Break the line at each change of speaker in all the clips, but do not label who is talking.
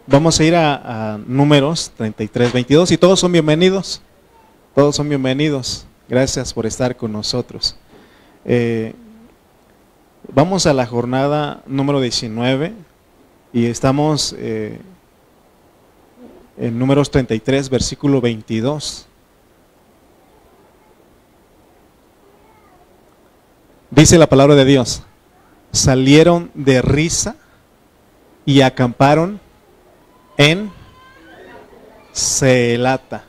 Vamos a ir a Números 33, 22 y todos son bienvenidos. Todos son bienvenidos. Gracias por estar con nosotros. Vamos a la jornada número 19 y estamos en Números 33, versículo 22. Dice la palabra de Dios: salieron de Risa y acamparon en Seelata.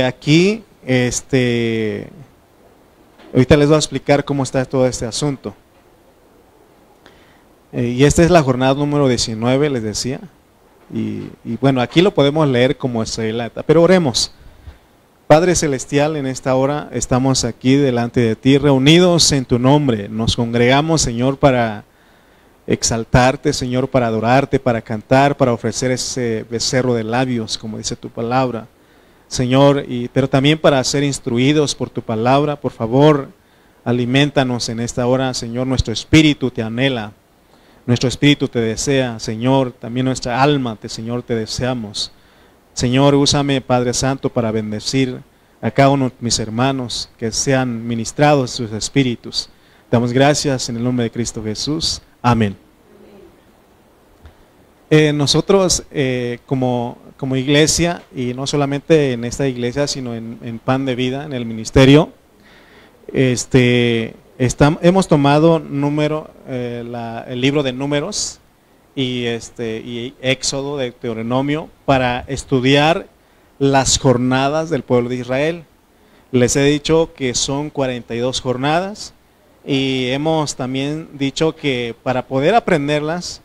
Aquí, ahorita les voy a explicar cómo está todo este asunto. Y esta es la jornada número 19, les decía. Y bueno, aquí lo podemos leer como Seelata, pero oremos. Padre Celestial, en esta hora estamos aquí delante de ti, reunidos en tu nombre. Nos congregamos, Señor, para exaltarte, Señor, para adorarte, para cantar, para ofrecer ese becerro de labios, como dice tu palabra, Señor, pero también para ser instruidos por tu palabra. Por favor, aliméntanos en esta hora, Señor. Nuestro espíritu te anhela, nuestro espíritu te desea, Señor. También nuestra alma, Señor, te deseamos. Señor, úsame, Padre Santo, para bendecir a cada uno de mis hermanos, que sean ministrados sus espíritus. Damos gracias en el nombre de Cristo Jesús. Amén. Nosotros como iglesia, y no solamente en esta iglesia, sino en Pan de Vida, en el ministerio, hemos tomado el libro de Números y Éxodo, de Deuteronomio, para estudiar las jornadas del pueblo de Israel. Les he dicho que son 42 jornadas y hemos también dicho que para poder aprenderlas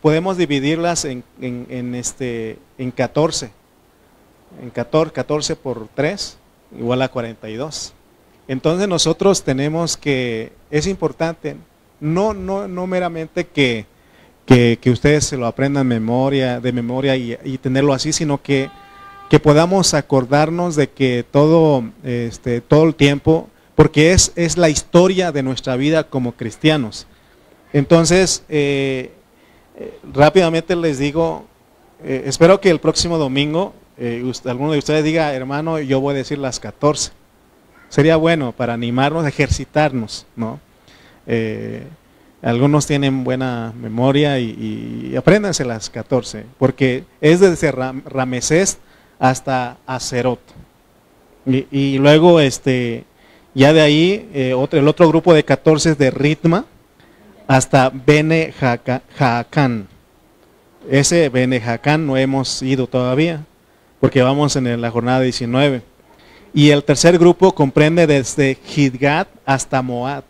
podemos dividirlas en 14. En 14 por 3 igual a 42. Entonces nosotros tenemos que, es importante, no meramente que ustedes se lo aprendan de memoria y tenerlo así, sino que podamos acordarnos de que todo el tiempo, porque es la historia de nuestra vida como cristianos. Entonces, rápidamente les digo, espero que el próximo domingo alguno de ustedes diga: hermano, yo voy a decir las 14. Sería bueno para animarnos, ejercitarnos, ¿no? Algunos tienen buena memoria y apréndanse las 14, porque es desde Ramesés hasta Acerot. Y luego ya de ahí el otro grupo de 14 es de Ritma hasta Bene Jaacán. Ese Bene Jaacán no hemos ido todavía, porque vamos en la jornada 19. Y el tercer grupo comprende desde Gidgat hasta Moab.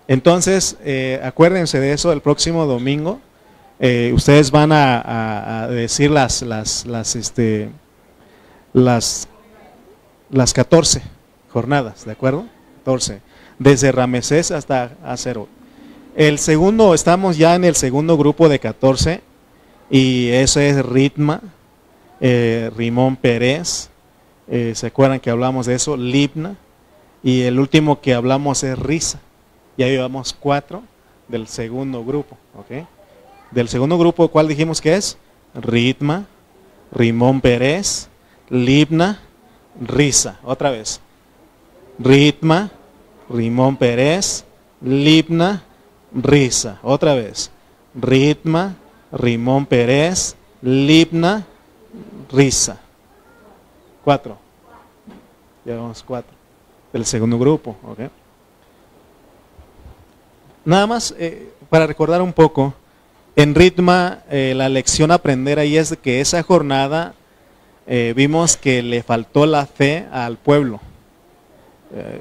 Entonces, acuérdense de eso el próximo domingo. Ustedes van a decir las 14 jornadas, ¿de acuerdo? 14, desde Ramesés hasta Acerot. Estamos ya en el segundo grupo de 14, y eso es Ritma, Rimón Pérez, ¿se acuerdan que hablamos de eso? Libna, y el último que hablamos es Risa. Ya llevamos 4 del segundo grupo, ¿ok? Del segundo grupo, ¿cuál dijimos que es? Ritma, Rimón Pérez, Libna, Risa. Otra vez. Ritma, Rimón Pérez, Libna, Risa. Otra vez. Ritma, Rimón Pérez, Libna, Risa. 4. Llevamos 4 del segundo grupo, ¿ok? Nada más para recordar un poco, en Ritma la lección a aprender ahí es que esa jornada vimos que le faltó la fe al pueblo.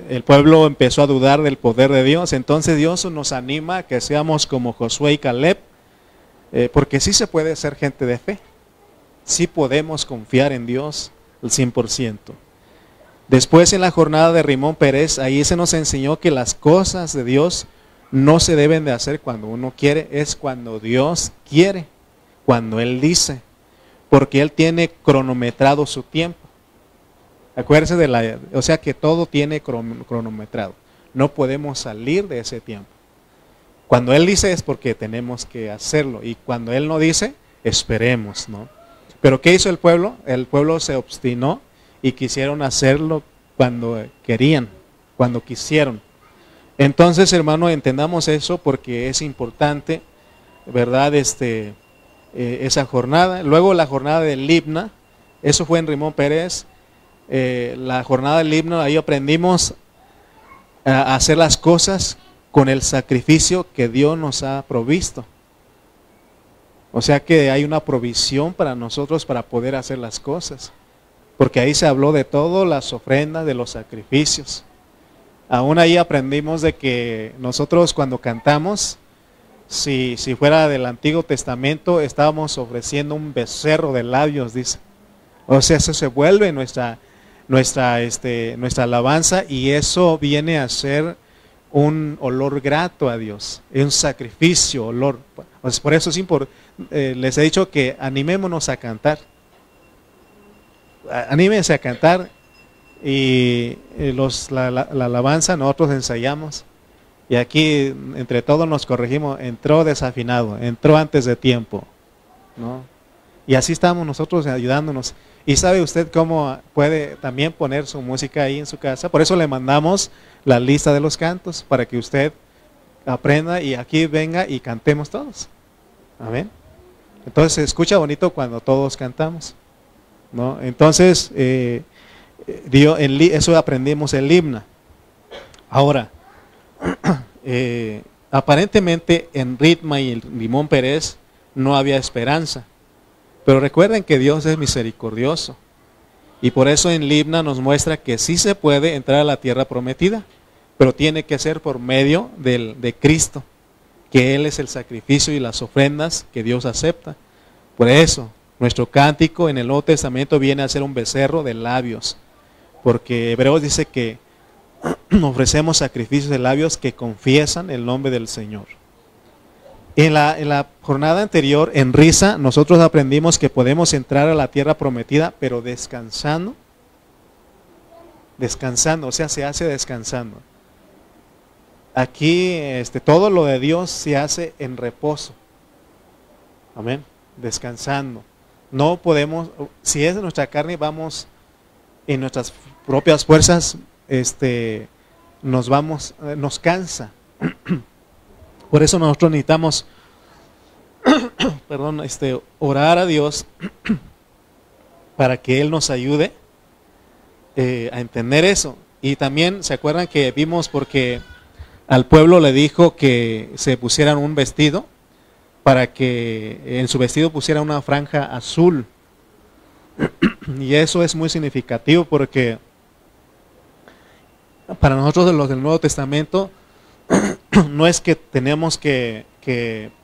El pueblo empezó a dudar del poder de Dios. Entonces Dios nos anima a que seamos como Josué y Caleb, porque sí se puede ser gente de fe, sí podemos confiar en Dios al 100%. Después, en la jornada de Rimón Pérez, ahí se nos enseñó que las cosas de Dios no se deben de hacer cuando uno quiere, es cuando Dios quiere, cuando Él dice, porque Él tiene cronometrado su tiempo. Acuérdense o sea que todo tiene cronometrado, no podemos salir de ese tiempo. Cuando Él dice es porque tenemos que hacerlo, y cuando Él no dice, esperemos, ¿no? Pero ¿qué hizo el pueblo? El pueblo se obstinó y quisieron hacerlo cuando querían, cuando quisieron. Entonces, hermano, entendamos eso porque es importante, ¿verdad? Esa jornada. Luego la jornada del Libna, eso fue en Rimón Pérez. La jornada del Libna, ahí aprendimos a hacer las cosas con el sacrificio que Dios nos ha provisto. O sea que hay una provisión para nosotros para poder hacer las cosas. Porque ahí se habló de todo, las ofrendas, de los sacrificios. Aún ahí aprendimos de que nosotros cuando cantamos, si fuera del Antiguo Testamento, estábamos ofreciendo un becerro de labios, dice. O sea, eso se vuelve nuestra alabanza, y eso viene a ser un olor grato a Dios, es un sacrificio, olor. Pues por eso les he dicho que animémonos a cantar. Anímense a cantar, y la alabanza nosotros ensayamos, y aquí entre todos nos corregimos. Entró desafinado, entró antes de tiempo, ¿no? Y así estamos nosotros ayudándonos. Y sabe usted cómo puede también poner su música ahí en su casa. Por eso le mandamos la lista de los cantos, para que usted aprenda y aquí venga y cantemos todos. Amén. Entonces se escucha bonito cuando todos cantamos, ¿no? Entonces eso aprendimos el himno. Ahora, aparentemente en Ritma y en Limón Pérez no había esperanza. Pero recuerden que Dios es misericordioso, y por eso en Libna nos muestra que sí se puede entrar a la tierra prometida, pero tiene que ser por medio de Cristo, que Él es el sacrificio y las ofrendas que Dios acepta. Por eso nuestro cántico en el Nuevo Testamento viene a ser un becerro de labios, porque Hebreos dice que ofrecemos sacrificios de labios que confiesan el nombre del Señor. En la jornada anterior, en Risa, nosotros aprendimos que podemos entrar a la tierra prometida, pero descansando. Descansando, o sea, se hace descansando. Aquí todo lo de Dios se hace en reposo. Amén. Descansando. No podemos, si es de nuestra carne, vamos en nuestras propias fuerzas, nos cansa. Por eso nosotros necesitamos orar a Dios para que Él nos ayude a entender eso. Y también se acuerdan que vimos porque al pueblo le dijo que se pusieran un vestido, para que en su vestido pusieran una franja azul. Y eso es muy significativo, porque para nosotros los del Nuevo Testamento no es que tenemos que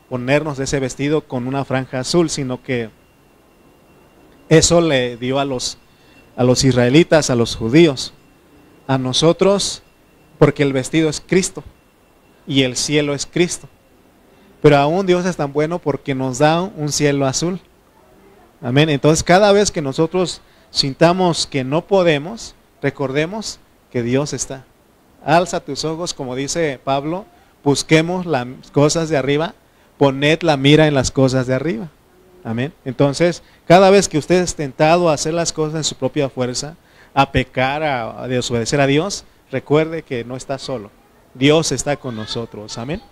ponernos ese vestido con una franja azul, sino que eso le dio a los israelitas, a los judíos. A nosotros, porque el vestido es Cristo y el cielo es Cristo. Pero aún Dios es tan bueno porque nos da un cielo azul. Amén. Entonces cada vez que nosotros sintamos que no podemos, recordemos que Dios está. Alza tus ojos, como dice Pablo, busquemos las cosas de arriba, poned la mira en las cosas de arriba. Amén. Entonces, cada vez que usted es tentado a hacer las cosas en su propia fuerza, a pecar, a desobedecer a Dios, recuerde que no está solo. Dios está con nosotros. Amén.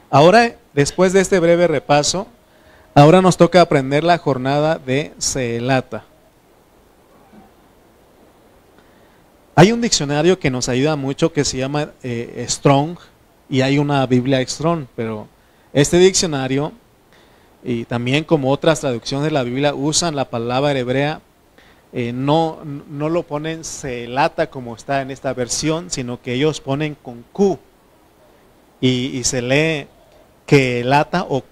Ahora, después de este breve repaso, ahora nos toca aprender la jornada de Seelata. Hay un diccionario que nos ayuda mucho que se llama Strong, y hay una Biblia Strong, pero este diccionario, y también como otras traducciones de la Biblia, usan la palabra hebrea, no lo ponen Seelata como está en esta versión, sino que ellos ponen con Q, y se lee Keelata o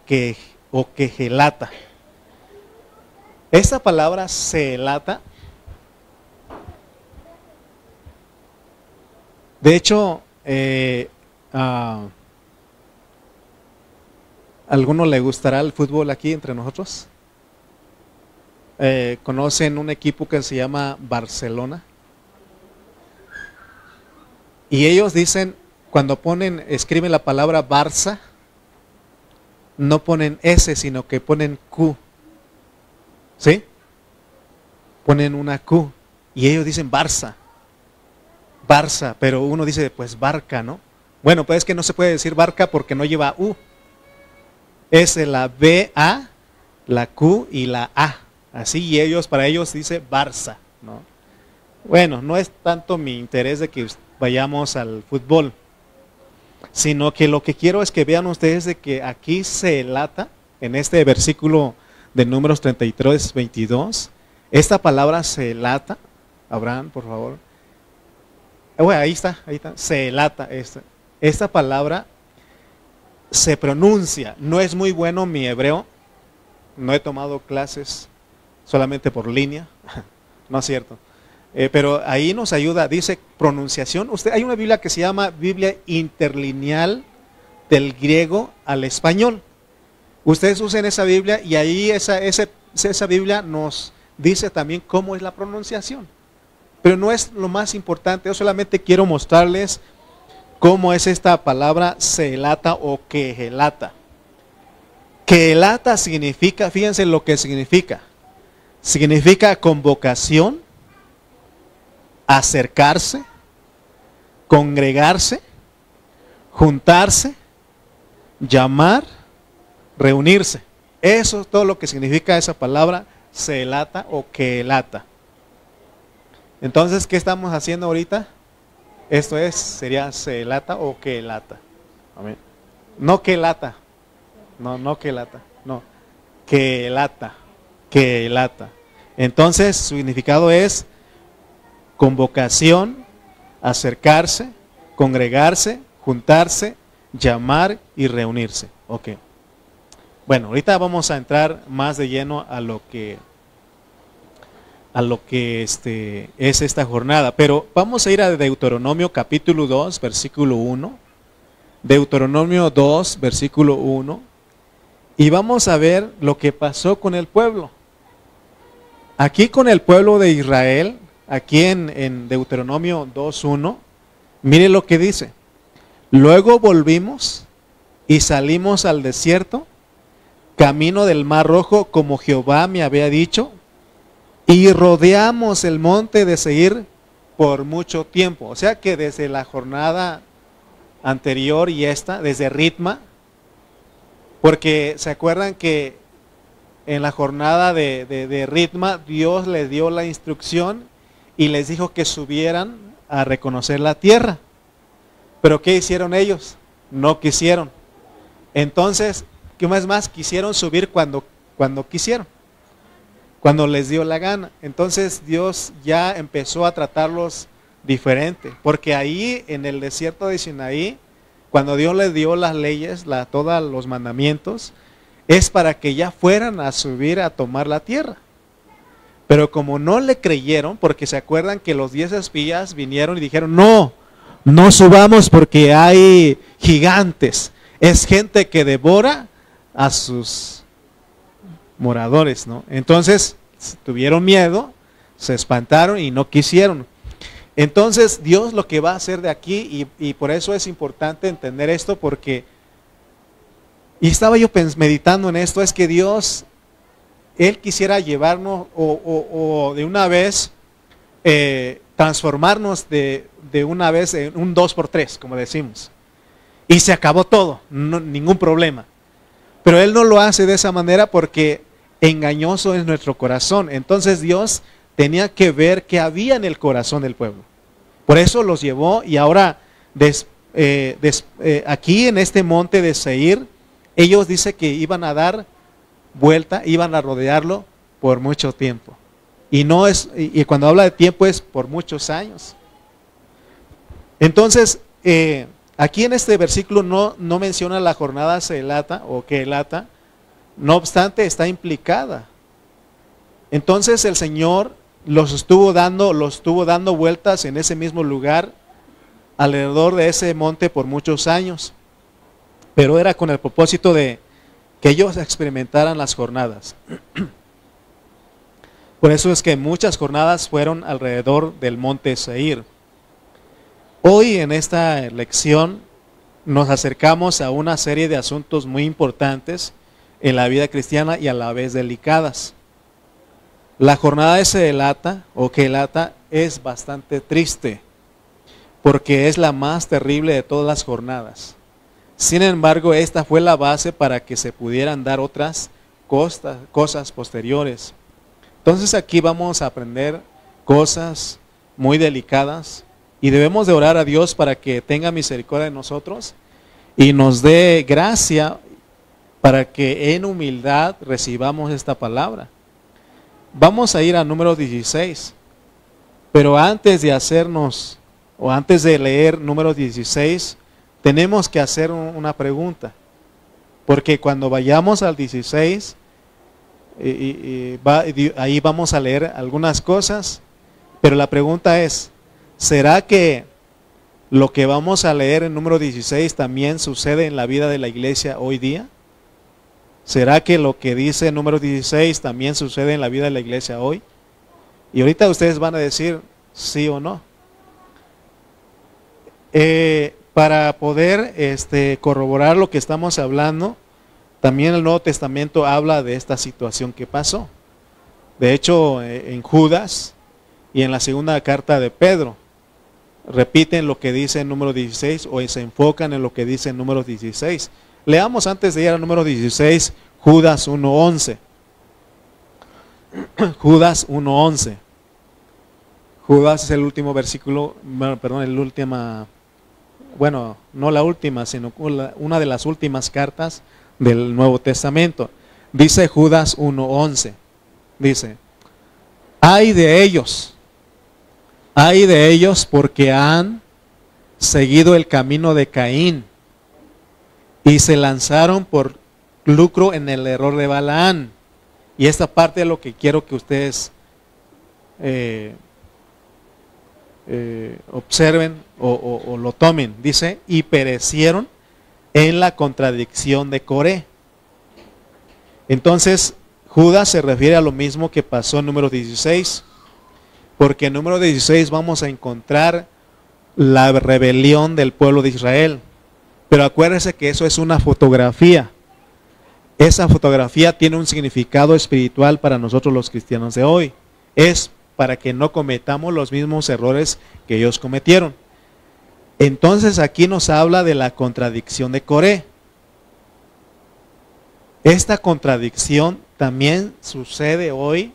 Kehelata. Esta palabra Seelata, de hecho, ¿a alguno le gustará el fútbol aquí entre nosotros? ¿Conocen un equipo que se llama Barcelona? Y ellos dicen, cuando escriben la palabra Barça, no ponen S, sino que ponen Q. ¿Sí? Ponen una Q. Y ellos dicen Barça. Barça, pero uno dice, pues barca, ¿no? Bueno, pues es que no se puede decir barca porque no lleva U. Es la B-A, la Q y la A. Así, y para ellos dice Barça, ¿no? Bueno, no es tanto mi interés de que vayamos al fútbol, sino que lo que quiero es que vean ustedes de que aquí se lata, en este versículo de Números 33, 22, esta palabra se lata. Abraham, por favor. Bueno, ahí está, se lata. Esta palabra se pronuncia, no es muy bueno mi hebreo, no he tomado clases solamente por línea, no es cierto. Pero ahí nos ayuda, dice pronunciación. Hay una Biblia que se llama Biblia interlineal del griego al español. Ustedes usen esa Biblia y ahí esa Biblia nos dice también cómo es la pronunciación. Pero no es lo más importante, yo solamente quiero mostrarles cómo es esta palabra selata o quehelata. Quehelata significa, fíjense lo que significa. Significa convocación, acercarse, congregarse, juntarse, llamar, reunirse. Eso es todo lo que significa esa palabra selata o quehelata. Entonces, ¿qué estamos haciendo ahorita? Esto sería selata o quehelata. Amén. No quehelata. No quehelata. No. Quehelata. Quehelata. Entonces, su significado es convocación, acercarse, congregarse, juntarse, llamar y reunirse. Ok. Bueno, ahorita vamos a entrar más de lleno a lo que es esta jornada, pero vamos a ir a Deuteronomio capítulo 2, versículo 1. Deuteronomio 2, versículo 1. Y vamos a ver lo que pasó con el pueblo. Aquí con el pueblo de Israel, aquí en Deuteronomio 2:1, mire lo que dice. Luego volvimos y salimos al desierto, camino del Mar Rojo, como Jehová me había dicho, y rodeamos el monte de Seir por mucho tiempo. O sea que desde la jornada anterior y desde Ritma, porque se acuerdan que en la jornada de Ritma, Dios les dio la instrucción y les dijo que subieran a reconocer la tierra. Pero ¿qué hicieron ellos? No quisieron. Entonces, ¿qué más? Quisieron subir cuando quisieron, cuando les dio la gana. Entonces Dios ya empezó a tratarlos diferente, porque ahí en el desierto de Sinaí, cuando Dios les dio las leyes, todos los mandamientos, es para que ya fueran a subir a tomar la tierra. Pero como no le creyeron, porque se acuerdan que los 10 espías vinieron y dijeron, no subamos porque hay gigantes, es gente que devora a sus moradores, ¿no? Entonces tuvieron miedo, se espantaron y no quisieron. Entonces Dios lo que va a hacer de aquí, y por eso es importante entender esto, porque, y estaba yo meditando en esto, es que Dios, Él quisiera llevarnos o de una vez transformarnos de una vez en un 2x3, como decimos, y se acabó todo, ningún problema. Pero Él no lo hace de esa manera porque engañoso es nuestro corazón. Entonces Dios tenía que ver qué había en el corazón del pueblo. Por eso los llevó, y ahora aquí en este monte de Seir, ellos dicen que iban a dar vuelta, iban a rodearlo por mucho tiempo. Y cuando habla de tiempo es por muchos años. Entonces, aquí en este versículo no menciona la jornada selata o quehelata, no obstante está implicada. Entonces el Señor los estuvo dando vueltas en ese mismo lugar, alrededor de ese monte por muchos años, pero era con el propósito de que ellos experimentaran las jornadas. Por eso es que muchas jornadas fueron alrededor del monte Seir. Hoy en esta lección nos acercamos a una serie de asuntos muy importantes en la vida cristiana y a la vez delicadas. La jornada de Sedelata o Quelata es bastante triste porque es la más terrible de todas las jornadas. Sin embargo, esta fue la base para que se pudieran dar otras cosas posteriores. Entonces aquí vamos a aprender cosas muy delicadas y debemos de orar a Dios para que tenga misericordia de nosotros y nos dé gracia para que en humildad recibamos esta palabra. Vamos a ir a Números 16, pero antes de hacernos, o antes de leer Números 16, tenemos que hacer una pregunta, porque cuando vayamos al 16, ahí vamos a leer algunas cosas, pero la pregunta es, ¿será que lo que vamos a leer en Número 16 también sucede en la vida de la iglesia hoy día? ¿Será que lo que dice Número 16 también sucede en la vida de la iglesia hoy? Y ahorita ustedes van a decir sí o no. Para poder corroborar lo que estamos hablando, también el Nuevo Testamento habla de esta situación que pasó. De hecho, en Judas y en la segunda carta de Pedro, repiten lo que dice en Número 16 o se enfocan en lo que dice en Número 16. Leamos antes de ir al Número 16, Judas 1:11. Judas 1:11. Judas es el último versículo, no la última, sino una de las últimas cartas del Nuevo Testamento. Dice Judas 1:11. Dice, ay de ellos porque han seguido el camino de Caín y se lanzaron por lucro en el error de Balaán. Y esta parte es lo que quiero que ustedes observen o lo tomen. Dice, y perecieron en la contradicción de Coré. Entonces, Judas se refiere a lo mismo que pasó en Número 16, porque en Número 16 vamos a encontrar la rebelión del pueblo de Israel. Pero acuérdense que eso es una fotografía. Esa fotografía tiene un significado espiritual para nosotros los cristianos de hoy. Es para que no cometamos los mismos errores que ellos cometieron. Entonces aquí nos habla de la contradicción de Coré. Esta contradicción también sucede hoy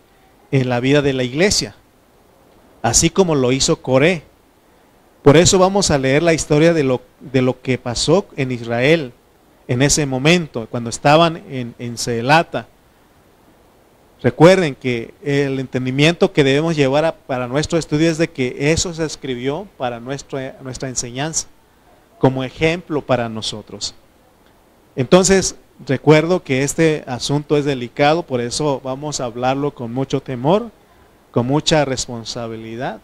en la vida de la iglesia, así como lo hizo Coré. Por eso vamos a leer la historia de lo que pasó en Israel en ese momento, cuando estaban en Sedelata. Recuerden que el entendimiento que debemos llevar para nuestro estudio es de que eso se escribió para nuestra enseñanza, como ejemplo para nosotros. Entonces, recuerdo que este asunto es delicado, por eso vamos a hablarlo con mucho temor, con mucha responsabilidad,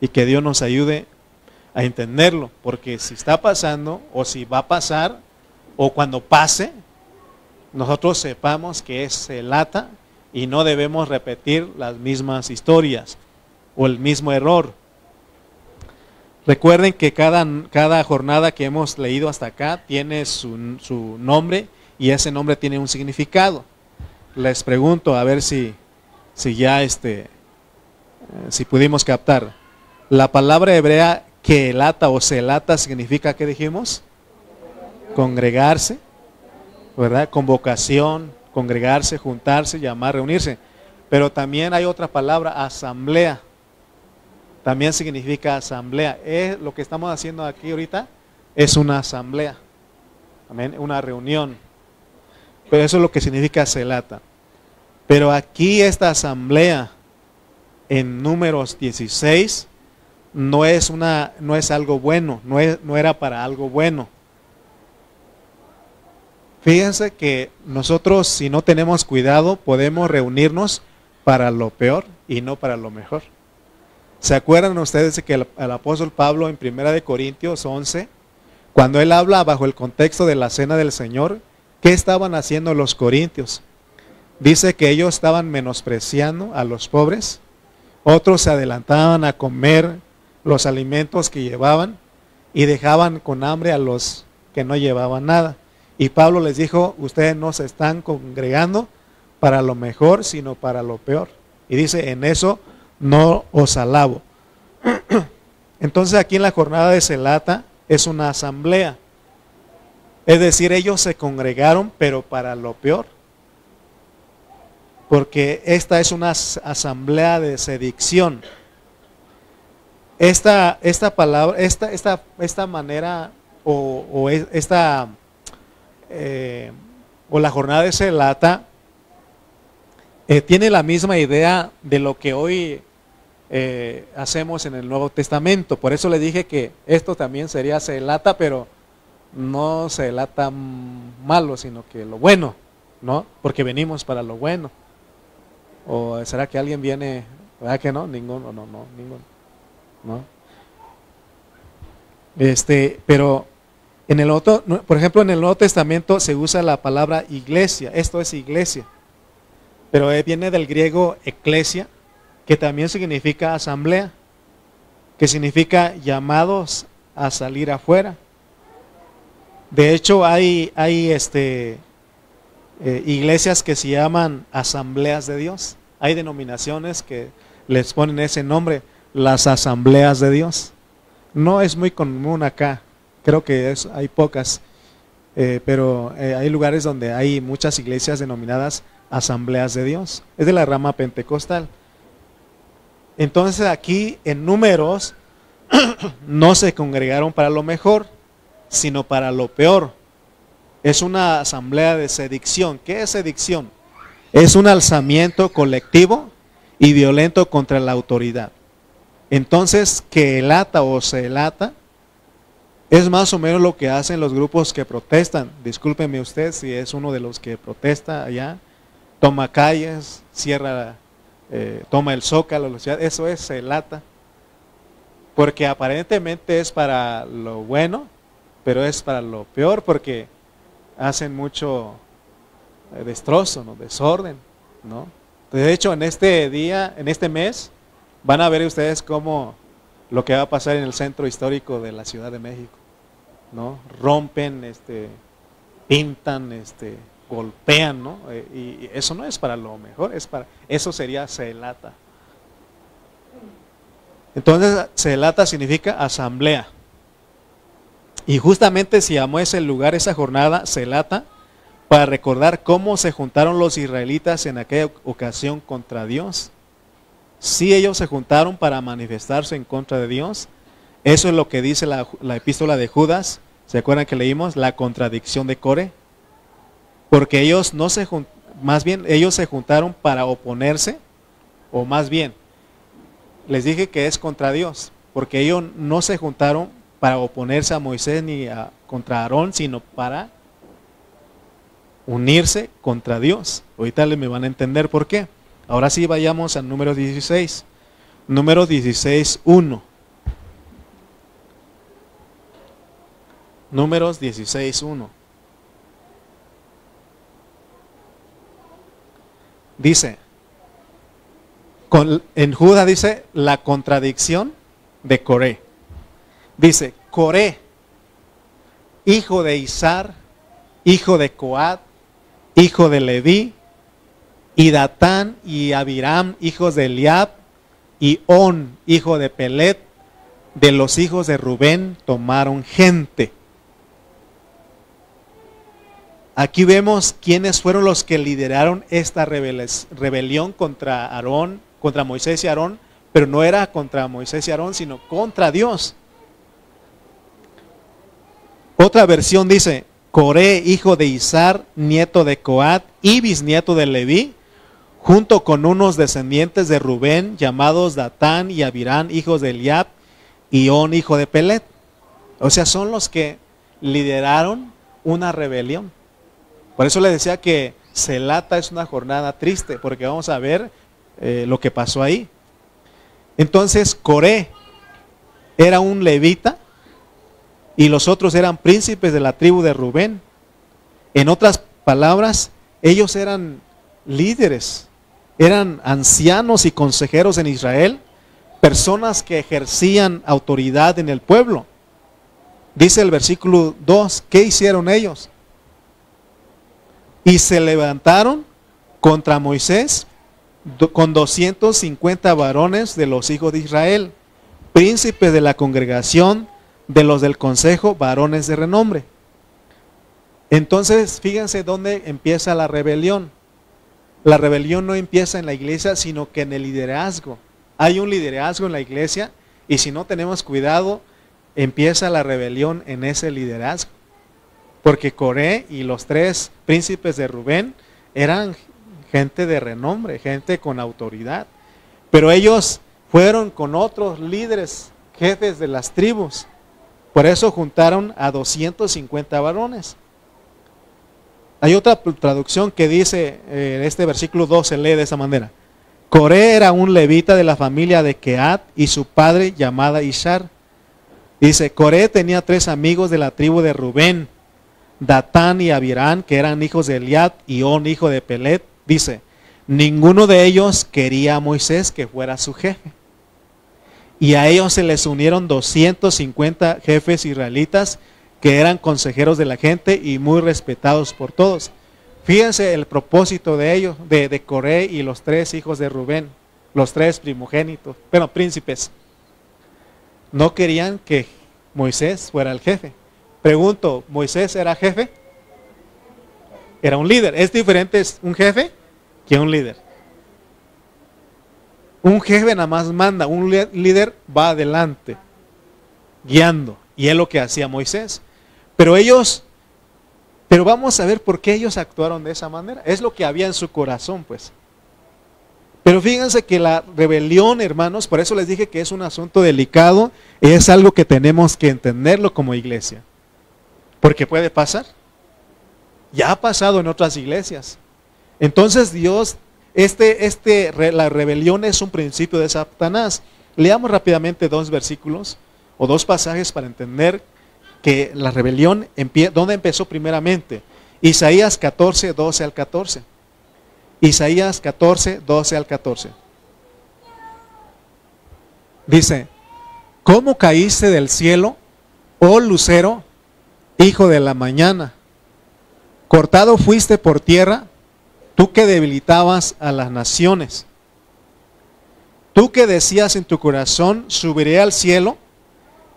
y que Dios nos ayude a entenderlo, porque si está pasando, o si va a pasar, o cuando pase, nosotros sepamos que es Sedelata y no debemos repetir las mismas historias o el mismo error. Recuerden que cada jornada que hemos leído hasta acá tiene su nombre y ese nombre tiene un significado. Les pregunto a ver si ya si pudimos captar. La palabra hebrea Quelata o Sedelata significa, ¿qué dijimos? Congregarse, ¿verdad? Convocación, congregarse, juntarse, llamar, reunirse. Pero también hay otra palabra, asamblea. También significa asamblea. Lo que estamos haciendo aquí ahorita es una asamblea. Amén, una reunión. Pero eso es lo que significa Sedelata. Pero aquí esta asamblea en Números 16 no es algo bueno, no era para algo bueno. Fíjense que nosotros, si no tenemos cuidado, podemos reunirnos para lo peor y no para lo mejor. ¿Se acuerdan ustedes de que el apóstol Pablo en 1 Corintios 11, cuando él habla bajo el contexto de la cena del Señor, qué estaban haciendo los corintios? Dice que ellos estaban menospreciando a los pobres, otros se adelantaban a comer los alimentos que llevaban y dejaban con hambre a los que no llevaban nada. Y Pablo les dijo, ustedes no se están congregando para lo mejor, sino para lo peor. Y dice, en eso no os alabo. Entonces aquí en la jornada de Celata es una asamblea. Es decir, ellos se congregaron, pero para lo peor. Porque esta es una asamblea de sedicción. Esta palabra, esta manera, o la jornada de Celata, tiene la misma idea de lo que hoy hacemos en el Nuevo Testamento. Por eso le dije que esto también sería Celata, pero no Celata malo, sino que lo bueno, ¿no? Porque venimos para lo bueno. ¿O será que alguien viene? ¿Verdad que no? Ninguno, no, ninguno. ¿No? Pero en el otro, por ejemplo, en el Nuevo Testamento se usa la palabra iglesia. Esto es iglesia. Pero viene del griego eclesia, que también significa asamblea, que significa llamados a salir afuera. De hecho, hay iglesias que se llaman asambleas de Dios. Hay denominaciones que les ponen ese nombre, las asambleas de Dios. No es muy común acá, creo que hay pocas, pero hay lugares donde hay muchas iglesias denominadas asambleas de Dios. Es de la rama pentecostal. Entonces aquí en Números no se congregaron para lo mejor, sino para lo peor. Es una asamblea de sedicción. ¿Qué es sedicción? Es un alzamiento colectivo y violento contra la autoridad. Entonces, quelata o celata es más o menos lo que hacen los grupos que protestan. Discúlpeme usted si es uno de los que protesta allá, toma calles, cierra, toma el Zócalo, eso es celata. Porque aparentemente es para lo bueno, pero es para lo peor, porque hacen mucho destrozo, ¿no? Desorden, ¿no? De hecho, en este día, en este mes, van a ver ustedes cómo lo que va a pasar en el centro histórico de la Ciudad de México, ¿no? Rompen, pintan, golpean, ¿no? Y eso no es para lo mejor, eso sería celata. Entonces, celata significa asamblea. Y justamente se llamó ese lugar, esa jornada, celata, para recordar cómo se juntaron los israelitas en aquella ocasión contra Dios. Sí, ellos se juntaron para manifestarse en contra de Dios. Eso es lo que dice la epístola de Judas. ¿Se acuerdan que leímos? La contradicción de Coré. Porque ellos ellos se juntaron para oponerse, o más bien, les dije que es contra Dios, porque ellos no se juntaron para oponerse a Moisés ni contra Aarón, sino para unirse contra Dios. Ahorita me van a entender por qué. Ahora sí vayamos a Números 16. Números 16:1. Números 16:1. Dice, en Judá dice la contradicción de Coré. Dice, Coré, hijo de Izar, hijo de Coat, hijo de Leví, y Datán y Abiram, hijos de Eliab, y On, hijo de Pelet, de los hijos de Rubén, tomaron gente. Aquí vemos quiénes fueron los que lideraron esta rebelión contra Aarón, contra Moisés y Aarón, pero no era contra Moisés y Aarón, sino contra Dios. Otra versión dice, Coré, hijo de Izar, nieto de Coat y bisnieto de Leví, junto con unos descendientes de Rubén, llamados Datán y Abiram, hijos de Eliab, y On, hijo de Pelet. O sea, son los que lideraron una rebelión. Por eso les decía que celata es una jornada triste, porque vamos a ver lo que pasó ahí. Entonces, Coré era un levita, y los otros eran príncipes de la tribu de Rubén. En otras palabras, ellos eran líderes, eran ancianos y consejeros en Israel, personas que ejercían autoridad en el pueblo. Dice el versículo 2, ¿qué hicieron ellos? Y se levantaron contra Moisés con 250 varones de los hijos de Israel, príncipes de la congregación, de los del consejo, varones de renombre. Entonces, fíjense dónde empieza la rebelión. La rebelión no empieza en la iglesia, sino que en el liderazgo. Hay un liderazgo en la iglesia y si no tenemos cuidado, empieza la rebelión en ese liderazgo. Porque Coré y los 3 príncipes de Rubén eran gente de renombre, gente con autoridad. Pero ellos fueron con otros líderes, jefes de las tribus. Por eso juntaron a 250 varones. Hay otra traducción que dice, este versículo 2 se lee de esa manera. Coré era un levita de la familia de Kehat y su padre llamada Ishar. Dice, Coré tenía 3 amigos de la tribu de Rubén, Datán y Abirán, que eran hijos de Eliad, y On, hijo de Pelet. Dice, ninguno de ellos quería a Moisés que fuera su jefe. Y a ellos se les unieron 250 jefes israelitas que eran consejeros de la gente y muy respetados por todos. Fíjense el propósito de ellos, de Coré y los 3 hijos de Rubén, los 3 primogénitos, bueno, príncipes. No querían que Moisés fuera el jefe. Pregunto, ¿Moisés era jefe? Era un líder. ¿Es diferente un jefe que un líder? Un jefe nada más manda, un líder va adelante, guiando. Y es lo que hacía Moisés. Pero vamos a ver por qué ellos actuaron de esa manera. Es lo que había en su corazón, pues. Pero fíjense que la rebelión, hermanos, por eso les dije que es un asunto delicado, es algo que tenemos que entenderlo como iglesia. Porque puede pasar. Ya ha pasado en otras iglesias. Entonces Dios, la rebelión es un principio de Satanás. Leamos rápidamente 2 versículos o 2 pasajes para entender que la rebelión, ¿dónde empezó primeramente? Isaías 14, 12 al 14. Isaías 14, 12 al 14. Dice, ¿cómo caíste del cielo, oh lucero, hijo de la mañana? Cortado fuiste por tierra, tú que debilitabas a las naciones. Tú que decías en tu corazón, subiré al cielo,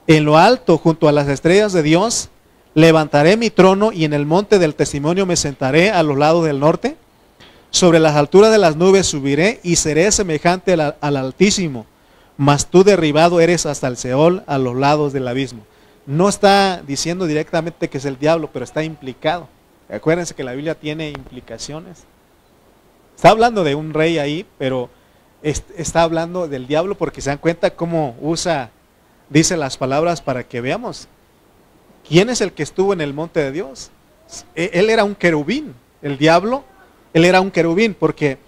en lo alto, junto a las estrellas de Dios, levantaré mi trono y en el monte del testimonio me sentaré a los lados del norte. Sobre las alturas de las nubes subiré y seré semejante al Altísimo, mas tú derribado eres hasta el Seol, a los lados del abismo. No está diciendo directamente que es el diablo, pero está implicado. Acuérdense que la Biblia tiene implicaciones. Está hablando de un rey ahí, pero está hablando del diablo porque se dan cuenta cómo dice las palabras para que veamos. ¿Quién es el que estuvo en el monte de Dios? Él era un querubín. El diablo, él era un querubín porque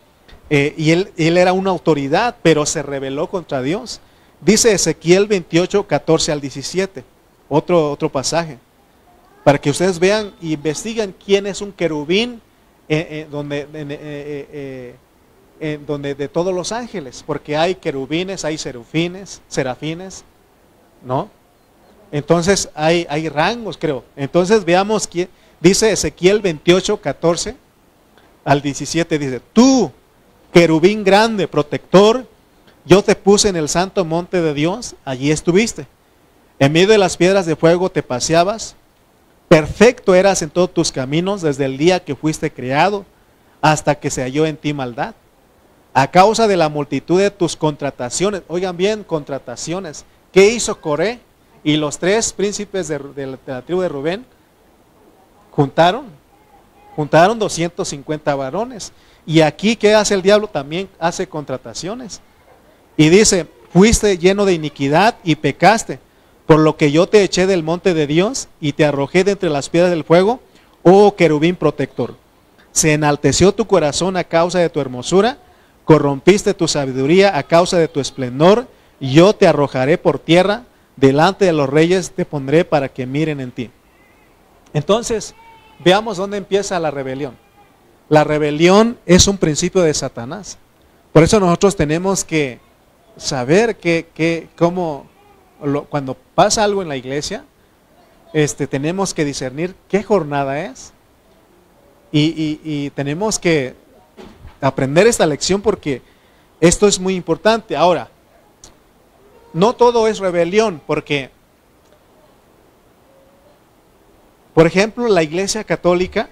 y él era una autoridad, pero se rebeló contra Dios. Dice Ezequiel 28, 14 al 17, otro pasaje, para que ustedes vean e investiguen quién es un querubín donde de todos los ángeles, porque hay querubines, hay serafines, ¿no? Entonces hay rangos, creo. Entonces veamos quién. Dice Ezequiel 28, 14 al 17, dice, tú, querubín grande, protector, yo te puse en el santo monte de Dios, allí estuviste. En medio de las piedras de fuego te paseabas, perfecto eras en todos tus caminos desde el día que fuiste creado hasta que se halló en ti maldad. A causa de la multitud de tus contrataciones, oigan bien, contrataciones. ¿Qué hizo Coré y los 3 príncipes de la tribu de Rubén? Juntaron 250 varones. Y aquí, ¿qué hace el diablo? También hace contrataciones. Y dice, fuiste lleno de iniquidad y pecaste, por lo que yo te eché del monte de Dios y te arrojé de entre las piedras del fuego, oh querubín protector. Se enalteció tu corazón a causa de tu hermosura, corrompiste tu sabiduría a causa de tu esplendor, y yo te arrojaré por tierra, delante de los reyes te pondré para que miren en ti. Entonces, veamos dónde empieza la rebelión. La rebelión es un principio de Satanás. Por eso nosotros tenemos que saber cuando pasa algo en la iglesia, tenemos que discernir qué jornada es y tenemos que aprender esta lección porque esto es muy importante. Ahora, no todo es rebelión, porque, por ejemplo, la Iglesia Católica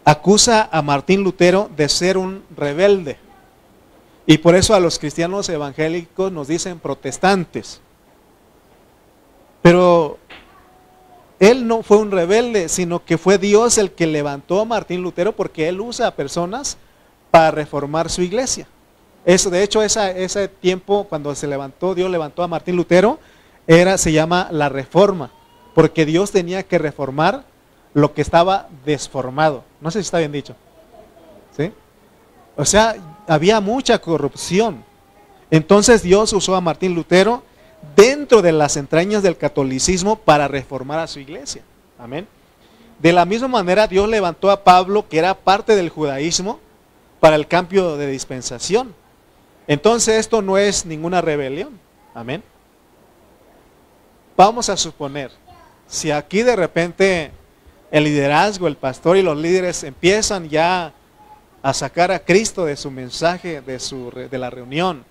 acusa a Martín Lutero de ser un rebelde. Y por eso a los cristianos evangélicos nos dicen protestantes. Pero él no fue un rebelde, sino que fue Dios el que levantó a Martín Lutero, porque él usa a personas para reformar su iglesia. Eso, de hecho, ese tiempo cuando se levantó, Dios levantó a Martín Lutero, se llama la Reforma, porque Dios tenía que reformar lo que estaba desformado. No sé si está bien dicho. ¿Sí? O sea, había mucha corrupción. Entonces Dios usó a Martín Lutero dentro de las entrañas del catolicismo para reformar a su iglesia. Amén. De la misma manera, Dios levantó a Pablo, que era parte del judaísmo, para el cambio de dispensación. Entonces esto no es ninguna rebelión. Amén. Vamos a suponer, si aquí de repente el liderazgo, el pastor y los líderes empiezan ya a sacar a Cristo de su mensaje, de la reunión,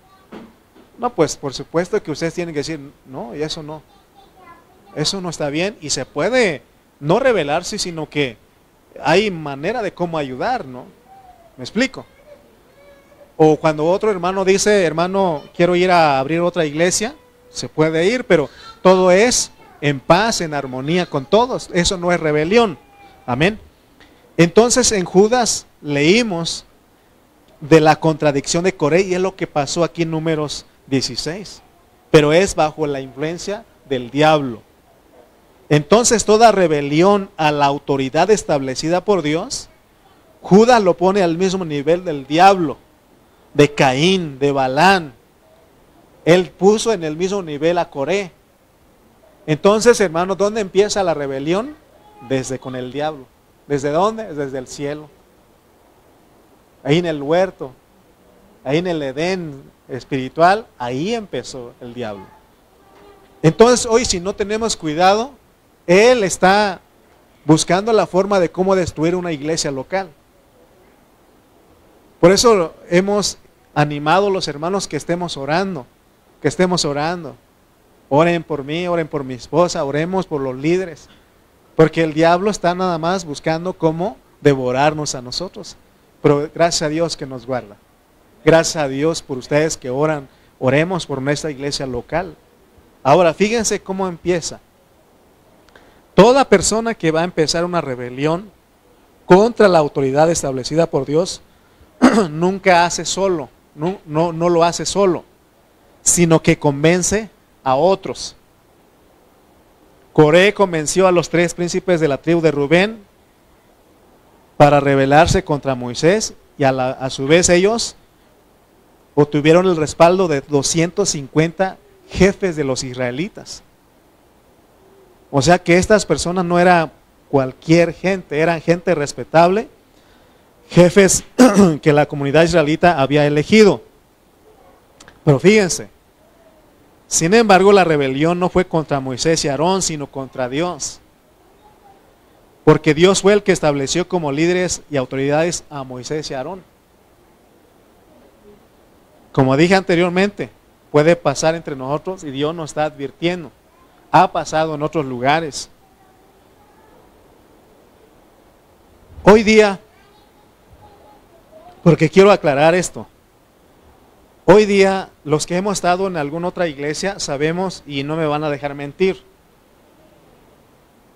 no, pues por supuesto que ustedes tienen que decir, no, y eso no está bien, y se puede no rebelarse, sino que hay manera de cómo ayudar, ¿no? ¿Me explico? O cuando otro hermano dice, hermano, quiero ir a abrir otra iglesia, se puede ir, pero todo es en paz, en armonía con todos. Eso no es rebelión. Amén. Entonces en Judas leímos de la contradicción de Coré, y es lo que pasó aquí en Números 16. Pero es bajo la influencia del diablo. Entonces toda rebelión a la autoridad establecida por Dios, Judas lo pone al mismo nivel del diablo, de Caín, de Balán. Él puso en el mismo nivel a Coré. Entonces, hermanos, ¿dónde empieza la rebelión? Desde con el diablo. ¿Desde dónde? Desde el cielo. Ahí en el huerto, ahí en el Edén espiritual, ahí empezó el diablo. Entonces, hoy si no tenemos cuidado, él está buscando la forma de cómo destruir una iglesia local. Por eso hemos animado a los hermanos que estemos orando. Oren por mí, oren por mi esposa, oremos por los líderes. Porque el diablo está nada más buscando cómo devorarnos a nosotros. Pero gracias a Dios que nos guarda. Gracias a Dios por ustedes que oran. Oremos por nuestra iglesia local. Ahora, fíjense cómo empieza. Toda persona que va a empezar una rebelión contra la autoridad establecida por Dios, nunca hace solo, no lo hace solo, sino que convence a otros. Coré convenció a los 3 príncipes de la tribu de Rubén para rebelarse contra Moisés, y a su vez ellos obtuvieron el respaldo de 250 jefes de los israelitas. O sea que estas personas no eran cualquier gente, eran gente respetable, jefes que la comunidad israelita había elegido. Pero fíjense, sin embargo la rebelión no fue contra Moisés y Aarón, sino contra Dios. Porque Dios fue el que estableció como líderes y autoridades a Moisés y Aarón. Como dije anteriormente, puede pasar entre nosotros y Dios nos está advirtiendo. Ha pasado en otros lugares. Hoy día, porque quiero aclarar esto, hoy día los que hemos estado en alguna otra iglesia sabemos, y no me van a dejar mentir,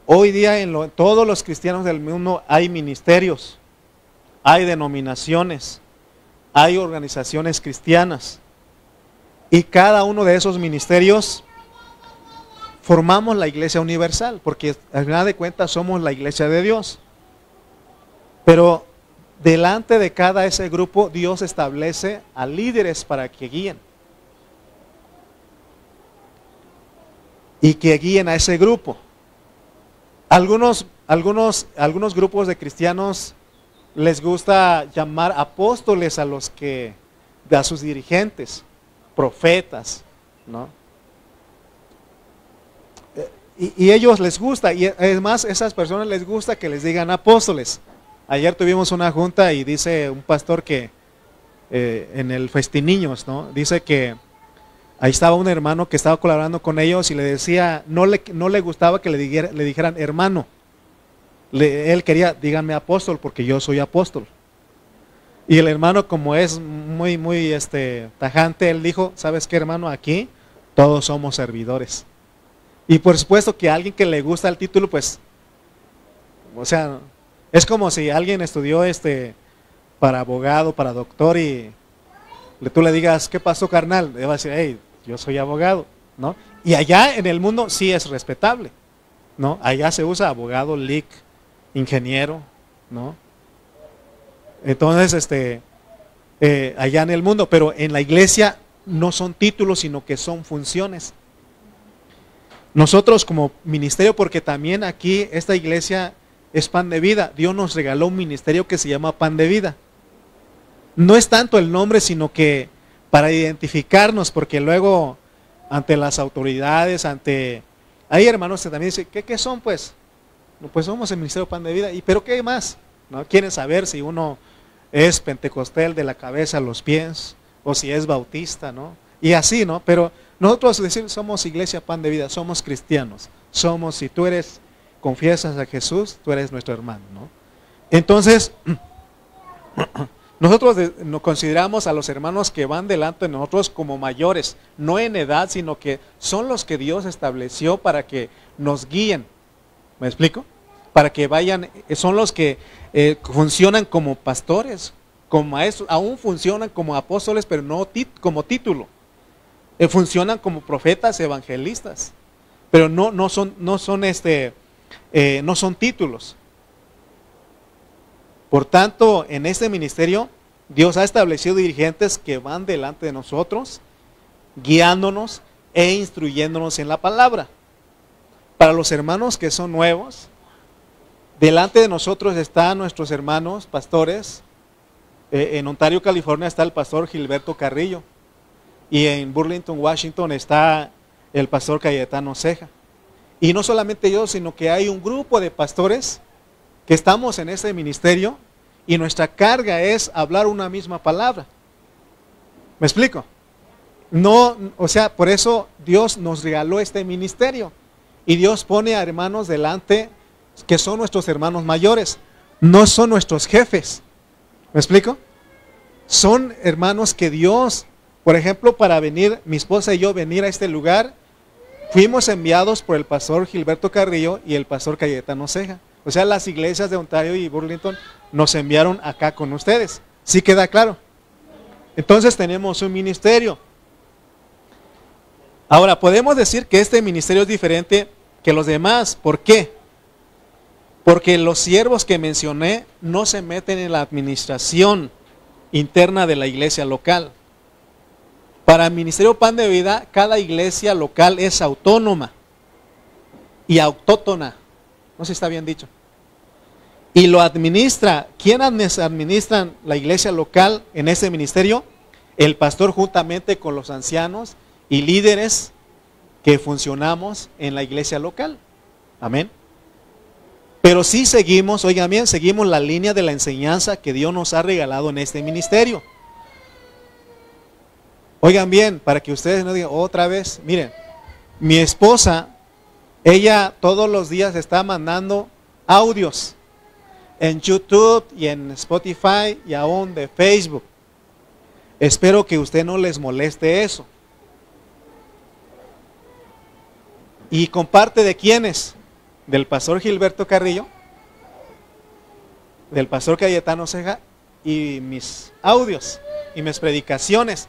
hoy día en todos los cristianos del mundo hay ministerios, hay denominaciones, hay organizaciones cristianas, y cada uno de esos ministerios formamos la iglesia universal, porque al final de cuentas somos la iglesia de Dios. Pero delante de cada ese grupo, Dios establece a líderes para que guíen. Y que guíen a ese grupo. Algunos grupos de cristianos les gusta llamar apóstoles a sus dirigentes, profetas, ¿no? y ellos les gusta, y además esas personas les gusta que les digan apóstoles. Ayer tuvimos una junta y dice un pastor que en el Festiniños, ¿no? Dice que ahí estaba un hermano que estaba colaborando con ellos y le decía, no le gustaba que le dijeran hermano. Él quería, díganme apóstol porque yo soy apóstol. Y el hermano, como es muy tajante, él dijo, ¿sabes qué, hermano? Aquí todos somos servidores. Y por supuesto que a alguien que le gusta el título, pues, o sea, es como si alguien estudió para abogado, para doctor, y tú le digas, ¿qué pasó, carnal? Le va a decir, hey, yo soy abogado, ¿no? Y allá en el mundo sí es respetable, ¿no? Allá se usa abogado, lic, ingeniero, ¿no? Entonces, allá en el mundo, pero en la iglesia no son títulos, sino que son funciones. Nosotros como ministerio, porque también aquí esta iglesia es Pan de Vida, Dios nos regaló un ministerio que se llama Pan de Vida. No es tanto el nombre, sino que para identificarnos, porque luego ante las autoridades, hay hermanos que también dicen, ¿qué son pues? No, pues somos el ministerio Pan de Vida, ¿pero qué más? ¿No? Quieren saber si uno es pentecostal de la cabeza a los pies, o si es bautista, ¿no? Y así, ¿no? Pero nosotros decimos, somos iglesia Pan de Vida, somos cristianos, si tú confiesas a Jesús, tú eres nuestro hermano, ¿no? Entonces, nosotros nos consideramos a los hermanos que van delante de nosotros como mayores, no en edad, sino que son los que Dios estableció para que nos guíen. ¿Me explico? Para que vayan, son los que funcionan como pastores, como maestros, aún funcionan como apóstoles, pero no como título. Funcionan como profetas, evangelistas, pero no son títulos. Por tanto, en este ministerio, Dios ha establecido dirigentes que van delante de nosotros, guiándonos e instruyéndonos en la palabra. Para los hermanos que son nuevos, delante de nosotros están nuestros hermanos pastores. En Ontario, California, está el pastor Gilberto Carrillo. Y en Burlington, Washington, está el pastor Cayetano Ceja. Y no solamente yo, sino que hay un grupo de pastores que estamos en este ministerio y nuestra carga es hablar una misma palabra. ¿Me explico? No, o sea, por eso Dios nos regaló este ministerio. Y Dios pone a hermanos delante que son nuestros hermanos mayores, no son nuestros jefes. ¿Me explico? Son hermanos que Dios, por ejemplo, para venir, mi esposa y yo venir a este lugar, fuimos enviados por el pastor Gilberto Carrillo y el pastor Cayetano Ceja. O sea, las iglesias de Ontario y Burlington nos enviaron acá con ustedes. ¿Sí queda claro? Entonces tenemos un ministerio. Ahora, podemos decir que este ministerio es diferente que los demás. ¿Por qué? Porque los siervos que mencioné no se meten en la administración interna de la iglesia local. Para el Ministerio Pan de Vida, cada iglesia local es autónoma y autóctona. No sé si está bien dicho. Y lo administra. ¿Quién administra la iglesia local en ese ministerio? El pastor juntamente con los ancianos y líderes que funcionamos en la iglesia local. Amén. Pero sí seguimos, oigan bien, seguimos la línea de la enseñanza que Dios nos ha regalado en este ministerio. Oigan bien, para que ustedes no digan otra vez, miren, mi esposa, ella todos los días está mandando audios en YouTube y en Spotify y aún de Facebook. Espero que usted no les moleste eso. ¿Y comparte de quiénes? Del pastor Gilberto Carrillo, del pastor Cayetano Ceja y mis audios y mis predicaciones.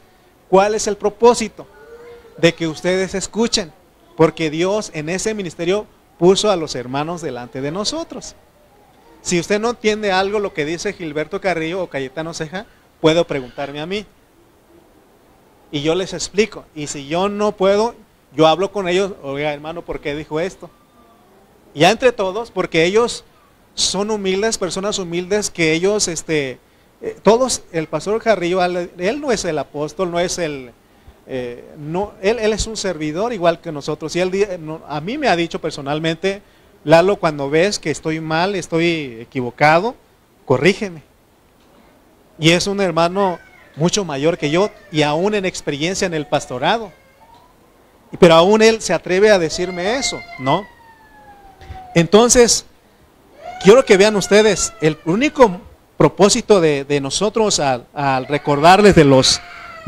¿Cuál es el propósito? De que ustedes escuchen, porque Dios en ese ministerio puso a los hermanos delante de nosotros. Si usted no entiende algo lo que dice Gilberto Carrillo o Cayetano Ceja, puede preguntarme a mí y yo les explico. Y si yo no puedo, yo hablo con ellos. Oiga, hermano, ¿por qué dijo esto? Ya entre todos, porque ellos son humildes, personas humildes, que ellos, todos, el pastor Carrillo, él no es el apóstol, no es el no, él es un servidor igual que nosotros. Y a mí me ha dicho personalmente, Lalo, cuando ves que estoy mal, estoy equivocado, corrígeme. Y es un hermano mucho mayor que yo y aún en experiencia en el pastorado. Pero aún él se atreve a decirme eso, ¿no? Entonces, quiero que vean ustedes, el único propósito de nosotros al recordarles de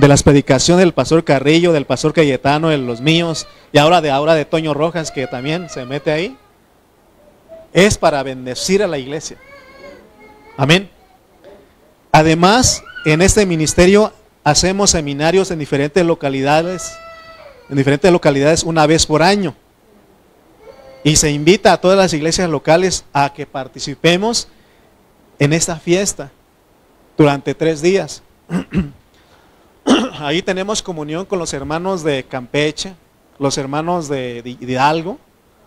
las predicaciones del pastor Carrillo, del pastor Cayetano, de los míos, y ahora de Toño Rojas, que también se mete ahí, es para bendecir a la iglesia. Amén. Además, en este ministerio hacemos seminarios en diferentes localidades una vez por año. Y se invita a todas las iglesias locales a que participemos en esta fiesta durante 3 días. Ahí tenemos comunión con los hermanos de Campeche, los hermanos de Hidalgo,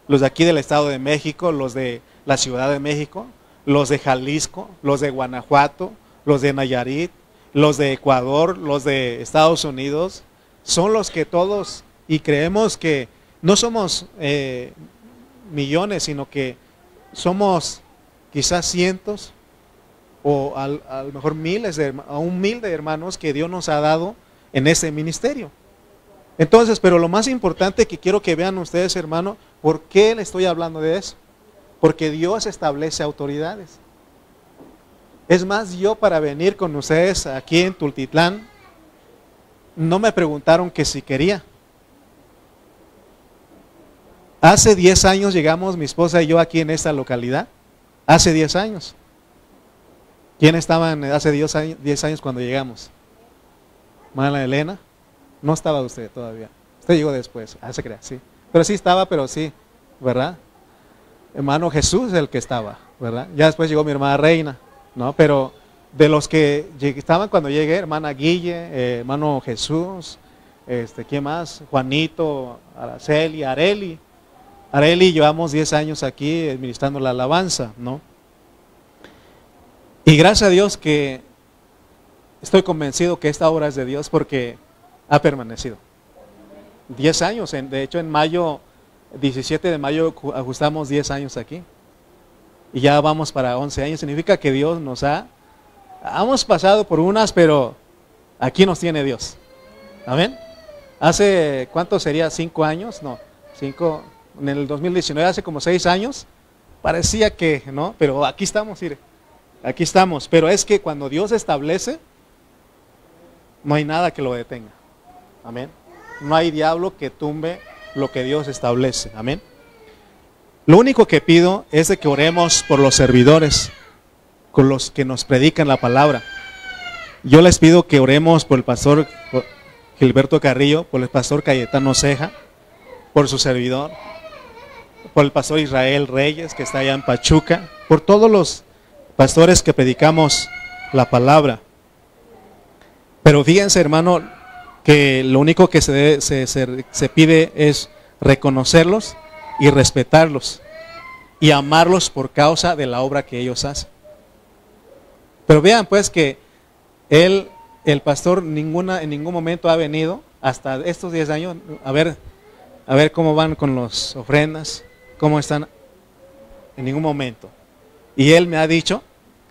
los de aquí del Estado de México, los de la Ciudad de México, los de Jalisco, los de Guanajuato, los de Nayarit, los de Ecuador, los de Estados Unidos. Son los que todos, y creemos que no somos millones, sino que somos quizás cientos o a lo mejor miles, aún 1000 de hermanos que Dios nos ha dado en ese ministerio. Entonces, pero lo más importante que quiero que vean ustedes, hermano, ¿por qué le estoy hablando de eso? Porque Dios establece autoridades. Es más, yo para venir con ustedes aquí en Tultitlán, no me preguntaron que si quería. Hace 10 años llegamos mi esposa y yo aquí en esta localidad. Hace 10 años. ¿Quién estaba hace 10 años cuando llegamos? Hermana Elena. No estaba usted todavía. Usted llegó después. Se crea, sí. Pero sí estaba, pero sí, ¿verdad? Hermano Jesús es el que estaba, ¿verdad? Ya después llegó mi hermana Reina, ¿no? Pero de los que estaban cuando llegué, hermana Guille, hermano Jesús, ¿quién más? Juanito, Araceli, Areli. Areli, llevamos 10 años aquí administrando la alabanza, ¿no? Y gracias a Dios que estoy convencido que esta obra es de Dios porque ha permanecido. 10 años, de hecho en mayo, 17 de mayo ajustamos 10 años aquí. Y ya vamos para 11 años, significa que Dios hemos pasado por unas, pero aquí nos tiene Dios. Amén. Hace, ¿cuánto sería? 5 años, no, 5, en el 2019, hace como 6 años, parecía que, ¿no? Pero aquí estamos, mire, aquí estamos. Pero es que cuando Dios establece, no hay nada que lo detenga. Amén. No hay diablo que tumbe lo que Dios establece. Amén. Lo único que pido es de que oremos por los servidores, con los que nos predican la palabra. Yo les pido que oremos por el pastor Gilberto Carrillo, por el pastor Cayetano Ceja, por su servidor, por el pastor Israel Reyes, que está allá en Pachuca, por todos los pastores que predicamos la palabra. Pero fíjense, hermano, que lo único que se pide es reconocerlos y respetarlos y amarlos por causa de la obra que ellos hacen. Pero vean pues que el pastor en ningún momento ha venido hasta estos 10 años a ver cómo van con las ofrendas, cómo están, en ningún momento. Y él me ha dicho,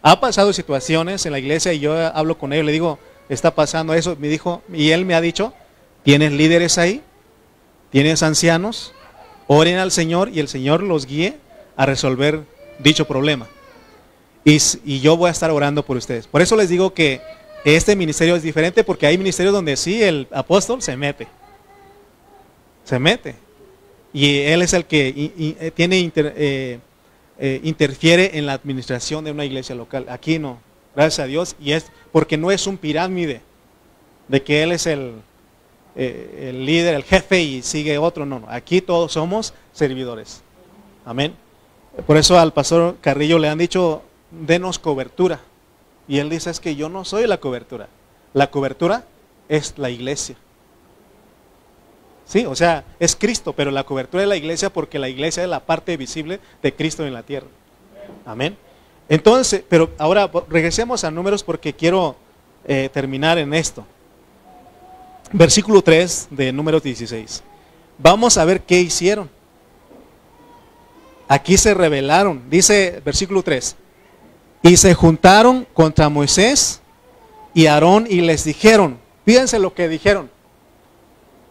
ha pasado situaciones en la iglesia y yo hablo con él, le digo, está pasando eso, me dijo, y él me ha dicho, ¿tienes líderes ahí? ¿Tienes ancianos? Oren al Señor y el Señor los guíe a resolver dicho problema. Y yo voy a estar orando por ustedes. Por eso les digo que este ministerio es diferente, porque hay ministerios donde sí el apóstol se mete. Y él es el que interfiere en la administración de una iglesia local. Aquí no, gracias a Dios, y es porque no es un pirámide de que él es el líder, el jefe y sigue otro. No, aquí todos somos servidores. Amén. Por eso al pastor Carrillo le han dicho, denos cobertura. Y él dice, es que yo no soy la cobertura. La cobertura es la iglesia. Sí, o sea, es Cristo, pero la cobertura es la iglesia porque la iglesia es la parte visible de Cristo en la tierra. Amén. Entonces, pero ahora regresemos a Números porque quiero terminar en esto. Versículo 3 de Números 16. Vamos a ver qué hicieron. Aquí se rebelaron. Dice versículo 3. Y se juntaron contra Moisés y Aarón y les dijeron. Fíjense lo que dijeron.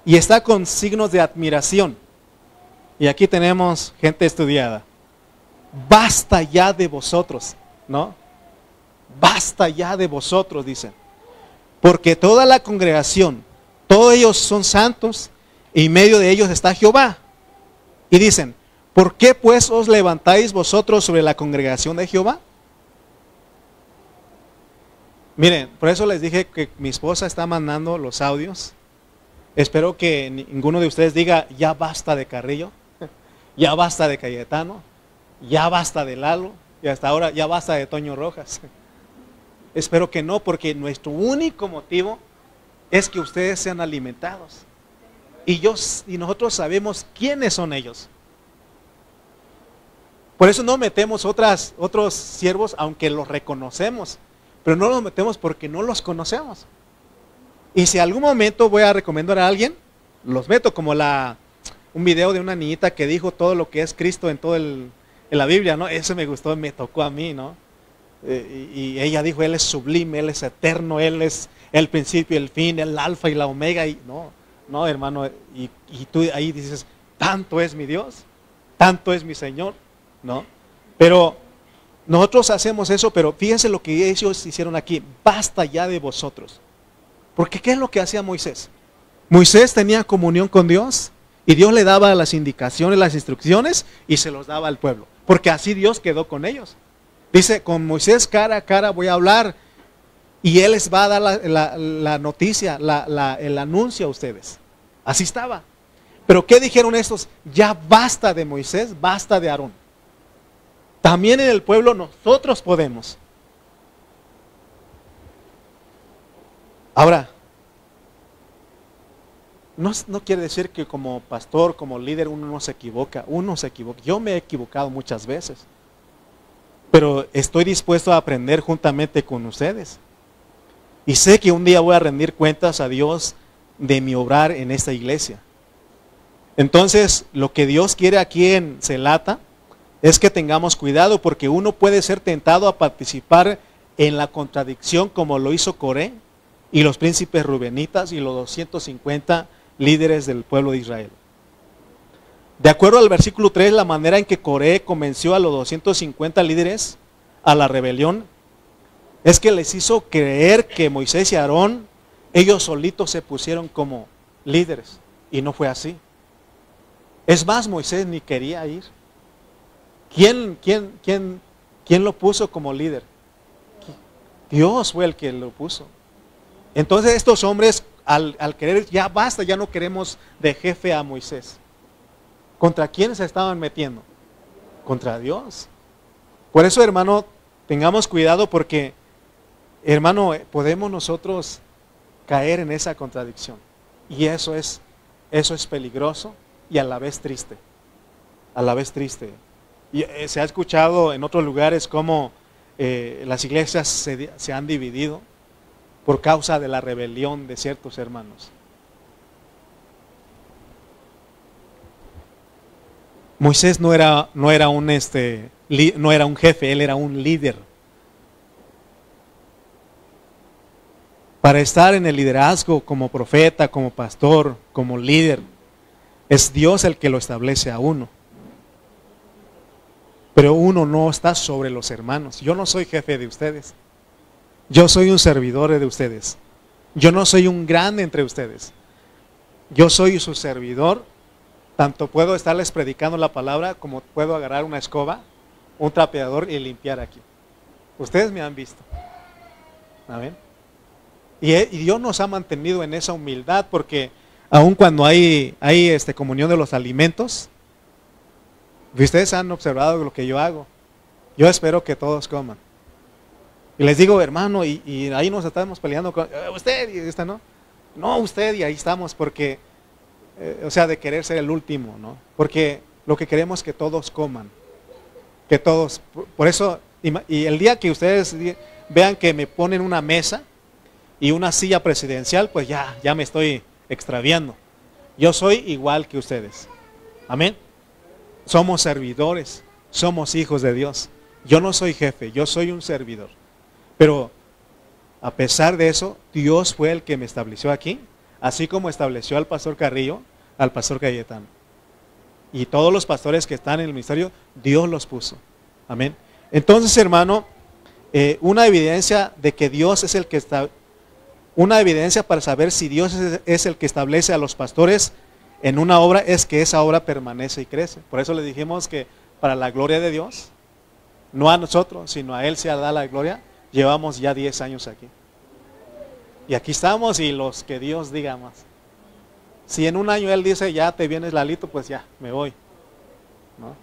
Y está con signos de admiración. Y aquí tenemos gente estudiada. Basta ya de vosotros, ¿no? Basta ya de vosotros, dicen. Porque toda la congregación, todos ellos son santos, y en medio de ellos está Jehová. Y dicen, ¿por qué pues os levantáis vosotros sobre la congregación de Jehová? Miren, por eso les dije que mi esposa está mandando los audios. Espero que ninguno de ustedes diga, ya basta de Carrillo, ya basta de Cayetano, ya basta de Lalo, y hasta ahora ya basta de Toño Rojas. Espero que no, porque nuestro único motivo es que ustedes sean alimentados. Y nosotros sabemos quiénes son ellos. Por eso no metemos otros siervos, aunque los reconocemos. Pero no los metemos porque no los conocemos. Y si algún momento voy a recomendar a alguien, los meto, como un video de una niñita que dijo todo lo que es Cristo en la Biblia, ¿no? Eso me gustó, me tocó a mí, ¿no? Y ella dijo, Él es sublime, Él es eterno, Él es el principio y el fin, el alfa y la omega. Y no, hermano, y tú ahí dices, tanto es mi Dios, tanto es mi Señor, ¿no? Pero nosotros hacemos eso, pero fíjense lo que ellos hicieron aquí. Basta ya de vosotros. Porque ¿qué es lo que hacía Moisés? Moisés tenía comunión con Dios y Dios le daba las indicaciones, las instrucciones y se los daba al pueblo. Porque así Dios quedó con ellos. Dice, con Moisés cara a cara voy a hablar y Él les va a dar la noticia, el anuncio a ustedes. Así estaba. Pero ¿qué dijeron estos? Ya basta de Moisés, basta de Aarón. También en el pueblo nosotros podemos. Ahora, no quiere decir que como pastor, como líder, uno no se equivoca. Uno se equivoca. Yo me he equivocado muchas veces. Pero estoy dispuesto a aprender juntamente con ustedes. Y sé que un día voy a rendir cuentas a Dios de mi obrar en esta iglesia. Entonces, lo que Dios quiere aquí en Celata es que tengamos cuidado, porque uno puede ser tentado a participar en la contradicción como lo hizo Coré y los príncipes rubenitas y los 250 líderes del pueblo de Israel. De acuerdo al versículo 3, la manera en que Coré convenció a los 250 líderes a la rebelión es que les hizo creer que Moisés y Aarón, ellos solitos se pusieron como líderes, y no fue así. Es más, Moisés ni quería ir. ¿Quién lo puso como líder? Dios fue el que lo puso. Entonces estos hombres, al querer, ya basta, ya no queremos de jefe a Moisés. ¿Contra quién se estaban metiendo? Contra Dios. Por eso, hermano, tengamos cuidado, porque, hermano, podemos nosotros caer en esa contradicción. Y eso es peligroso y a la vez triste. A la vez triste. Y se ha escuchado en otros lugares cómo las iglesias se han dividido por causa de la rebelión de ciertos hermanos. Moisés no era un jefe, él era un líder. Para estar en el liderazgo como profeta, como pastor, como líder, es Dios el que lo establece a uno. Pero uno no está sobre los hermanos. Yo no soy jefe de ustedes. Yo soy un servidor de ustedes. Yo no soy un grande entre ustedes. Yo soy su servidor. Tanto puedo estarles predicando la palabra como puedo agarrar una escoba, un trapeador y limpiar aquí. Ustedes me han visto. ¿Amén? Y Dios nos ha mantenido en esa humildad, porque aun cuando hay comunión de los alimentos, ustedes han observado lo que yo hago. Yo espero que todos coman. Y les digo, hermano, y ahí nos estamos peleando con usted y esta no. No, usted, y ahí estamos, porque, de querer ser el último, ¿no? Porque lo que queremos es que todos coman. Que todos, por eso, y el día que ustedes vean que me ponen una mesa y una silla presidencial, pues ya me estoy extraviando. Yo soy igual que ustedes. Amén. Somos servidores, somos hijos de Dios. Yo no soy jefe, yo soy un servidor. Pero a pesar de eso, Dios fue el que me estableció aquí, así como estableció al pastor Carrillo, al pastor Cayetano. Y todos los pastores que están en el ministerio, Dios los puso. Amén. Entonces, hermano, una evidencia de que Dios es el que está, una evidencia para saber si Dios es el que establece a los pastores en una obra, es que esa obra permanece y crece. Por eso le dijimos que para la gloria de Dios, no a nosotros, sino a Él se da la gloria. Llevamos ya 10 años aquí. Y aquí estamos, y los que Dios diga más. Si en un año Él dice, ya te vienes, Lalito, pues ya, me voy, ¿no?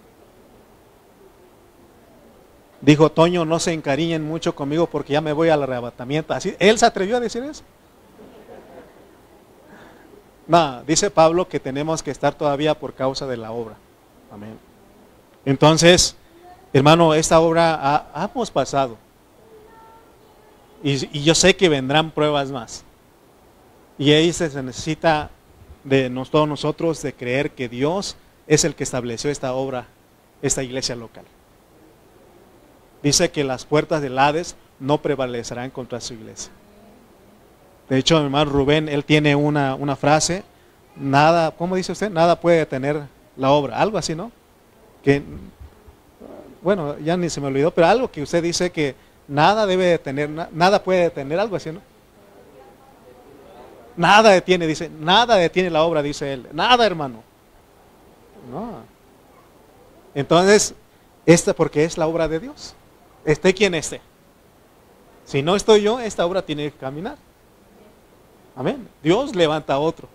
Dijo Toño, no se encariñen mucho conmigo porque ya me voy al arrebatamiento. Así, ¿Él se atrevió a decir eso? No, dice Pablo que tenemos que estar todavía por causa de la obra. Amén. Entonces, hermano, esta obra hemos pasado. Y yo sé que vendrán pruebas más. Y ahí se necesita de todos nosotros de creer que Dios es el que estableció esta obra, esta iglesia local. Dice que las puertas del Hades no prevalecerán contra su iglesia. De hecho, mi hermano Rubén, él tiene una frase, nada, ¿cómo dice usted? Nada puede detener la obra, algo así, ¿no? Que, bueno, ya ni se me olvidó, pero algo que usted dice que nada debe detener, nada puede detener, algo así, ¿no? Nada detiene, dice, nada detiene la obra, dice él. Nada, hermano. No. Entonces, porque es la obra de Dios. Esté quien esté. Si no estoy yo, esta obra tiene que caminar. Amén. Dios levanta a otro.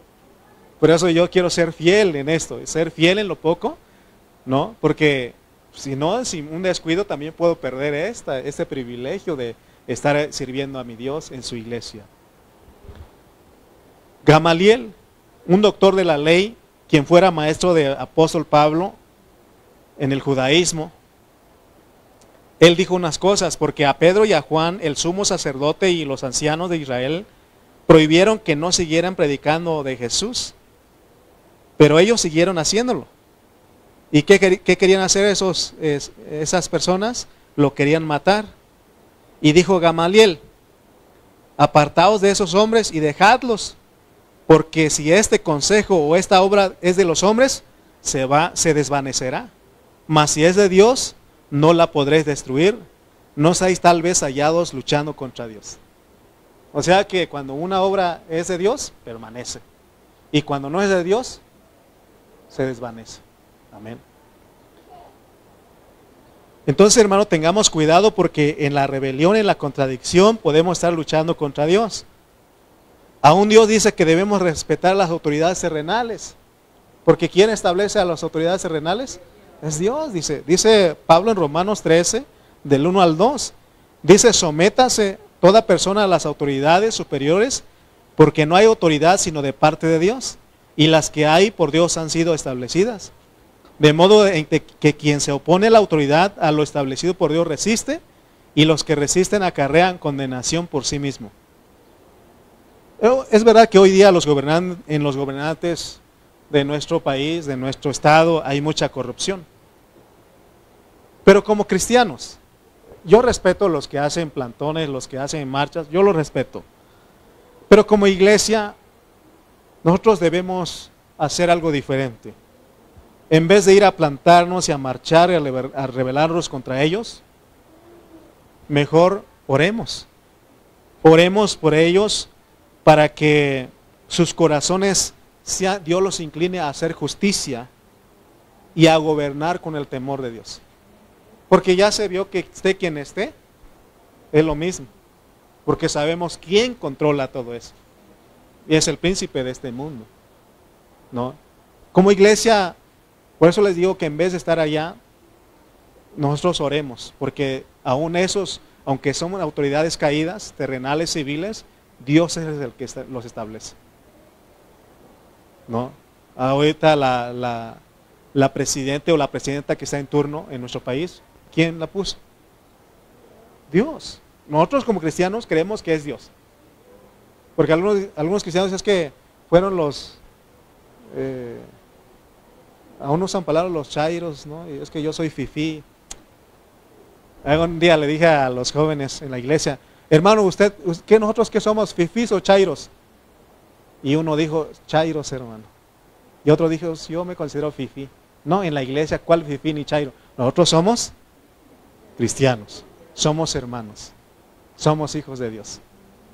Por eso yo quiero ser fiel en esto, ser fiel en lo poco, ¿no? Porque si no, sin un descuido también puedo perder este privilegio de estar sirviendo a mi Dios en su iglesia. Gamaliel, un doctor de la ley, quien fuera maestro de apóstol Pablo en el judaísmo, él dijo unas cosas, porque a Pedro y a Juan, el sumo sacerdote y los ancianos de Israel, prohibieron que no siguieran predicando de Jesús, pero ellos siguieron haciéndolo. ¿Y qué querían hacer esas personas? Lo querían matar. Y dijo Gamaliel, apartaos de esos hombres y dejadlos, porque si este consejo o esta obra es de los hombres, se desvanecerá. Mas si es de Dios, no la podréis destruir. No seáis tal vez hallados luchando contra Dios. O sea que cuando una obra es de Dios, permanece. Y cuando no es de Dios, se desvanece. Amén. Entonces, hermano, tengamos cuidado porque en la rebelión, en la contradicción, podemos estar luchando contra Dios. Aún Dios dice que debemos respetar las autoridades terrenales. Porque ¿quién establece a las autoridades terrenales? Es Dios, dice Pablo en Romanos 13, del 1 al 2. Dice, sométase toda persona a las autoridades superiores, porque no hay autoridad sino de parte de Dios. Y las que hay por Dios han sido establecidas. De modo que quien se opone a la autoridad, a lo establecido por Dios, resiste, y los que resisten acarrean condenación por sí mismo. Es verdad que hoy día en los gobernantes de nuestro país, de nuestro estado, hay mucha corrupción. Pero como cristianos, yo respeto a los que hacen plantones, los que hacen marchas, yo los respeto. Pero como iglesia, nosotros debemos hacer algo diferente. En vez de ir a plantarnos y a marchar y a rebelarnos contra ellos, mejor oremos. Oremos por ellos para que sus corazones, Dios los incline a hacer justicia y a gobernar con el temor de Dios. Porque ya se vio que esté quien esté, es lo mismo. Porque sabemos quién controla todo eso. Y es el príncipe de este mundo, ¿no? Como iglesia, por eso les digo que en vez de estar allá, nosotros oremos. Porque aún esos, aunque somos autoridades caídas, terrenales, civiles, Dios es el que los establece, ¿no? Ahorita la presidente o la presidenta que está en turno en nuestro país, ¿quién la puso? Dios. Nosotros como cristianos creemos que es Dios. Porque algunos cristianos es que fueron los, aún usan palabras los chairos, ¿no? Y es que yo soy fifí. Un día le dije a los jóvenes en la iglesia, hermano, ¿qué nosotros qué somos, fifís o chairos? Y uno dijo, chairos, hermano. Y otro dijo, yo me considero fifí. No, en la iglesia, ¿cuál fifí ni chairo? Nosotros somos cristianos, somos hermanos, somos hijos de Dios.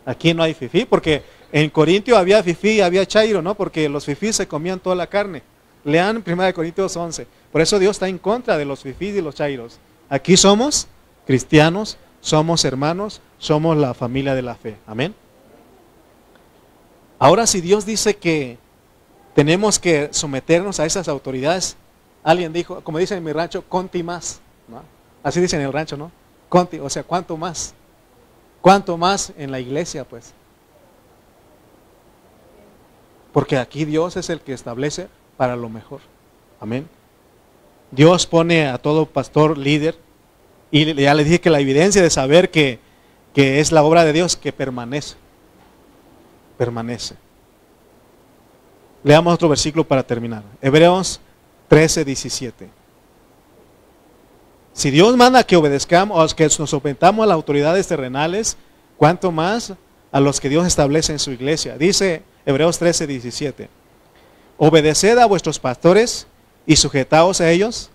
Aquí no hay fifí, porque en Corintio había fifí y había chairo, ¿no? Porque los fifís se comían toda la carne. Lean 1 Corintios 11. Por eso Dios está en contra de los fifís y los chairos. Aquí somos cristianos, somos hermanos, somos la familia de la fe. Amén. Ahora, si Dios dice que tenemos que someternos a esas autoridades, alguien dijo, como dicen en mi rancho, conti más, ¿no? Así dicen en el rancho, ¿no? Conti, o sea, ¿cuánto más? ¿Cuánto más en la iglesia, pues? Porque aquí Dios es el que establece para lo mejor. Amén. Dios pone a todo pastor líder, y ya le dije que la evidencia de saber que es la obra de Dios que permanece. Permanece. Leamos otro versículo para terminar. Hebreos 13:17. Si Dios manda que obedezcamos, que nos sometamos a las autoridades terrenales, ¿cuánto más a los que Dios establece en su iglesia? Dice Hebreos 13:17. Obedeced a vuestros pastores y sujetaos a ellos,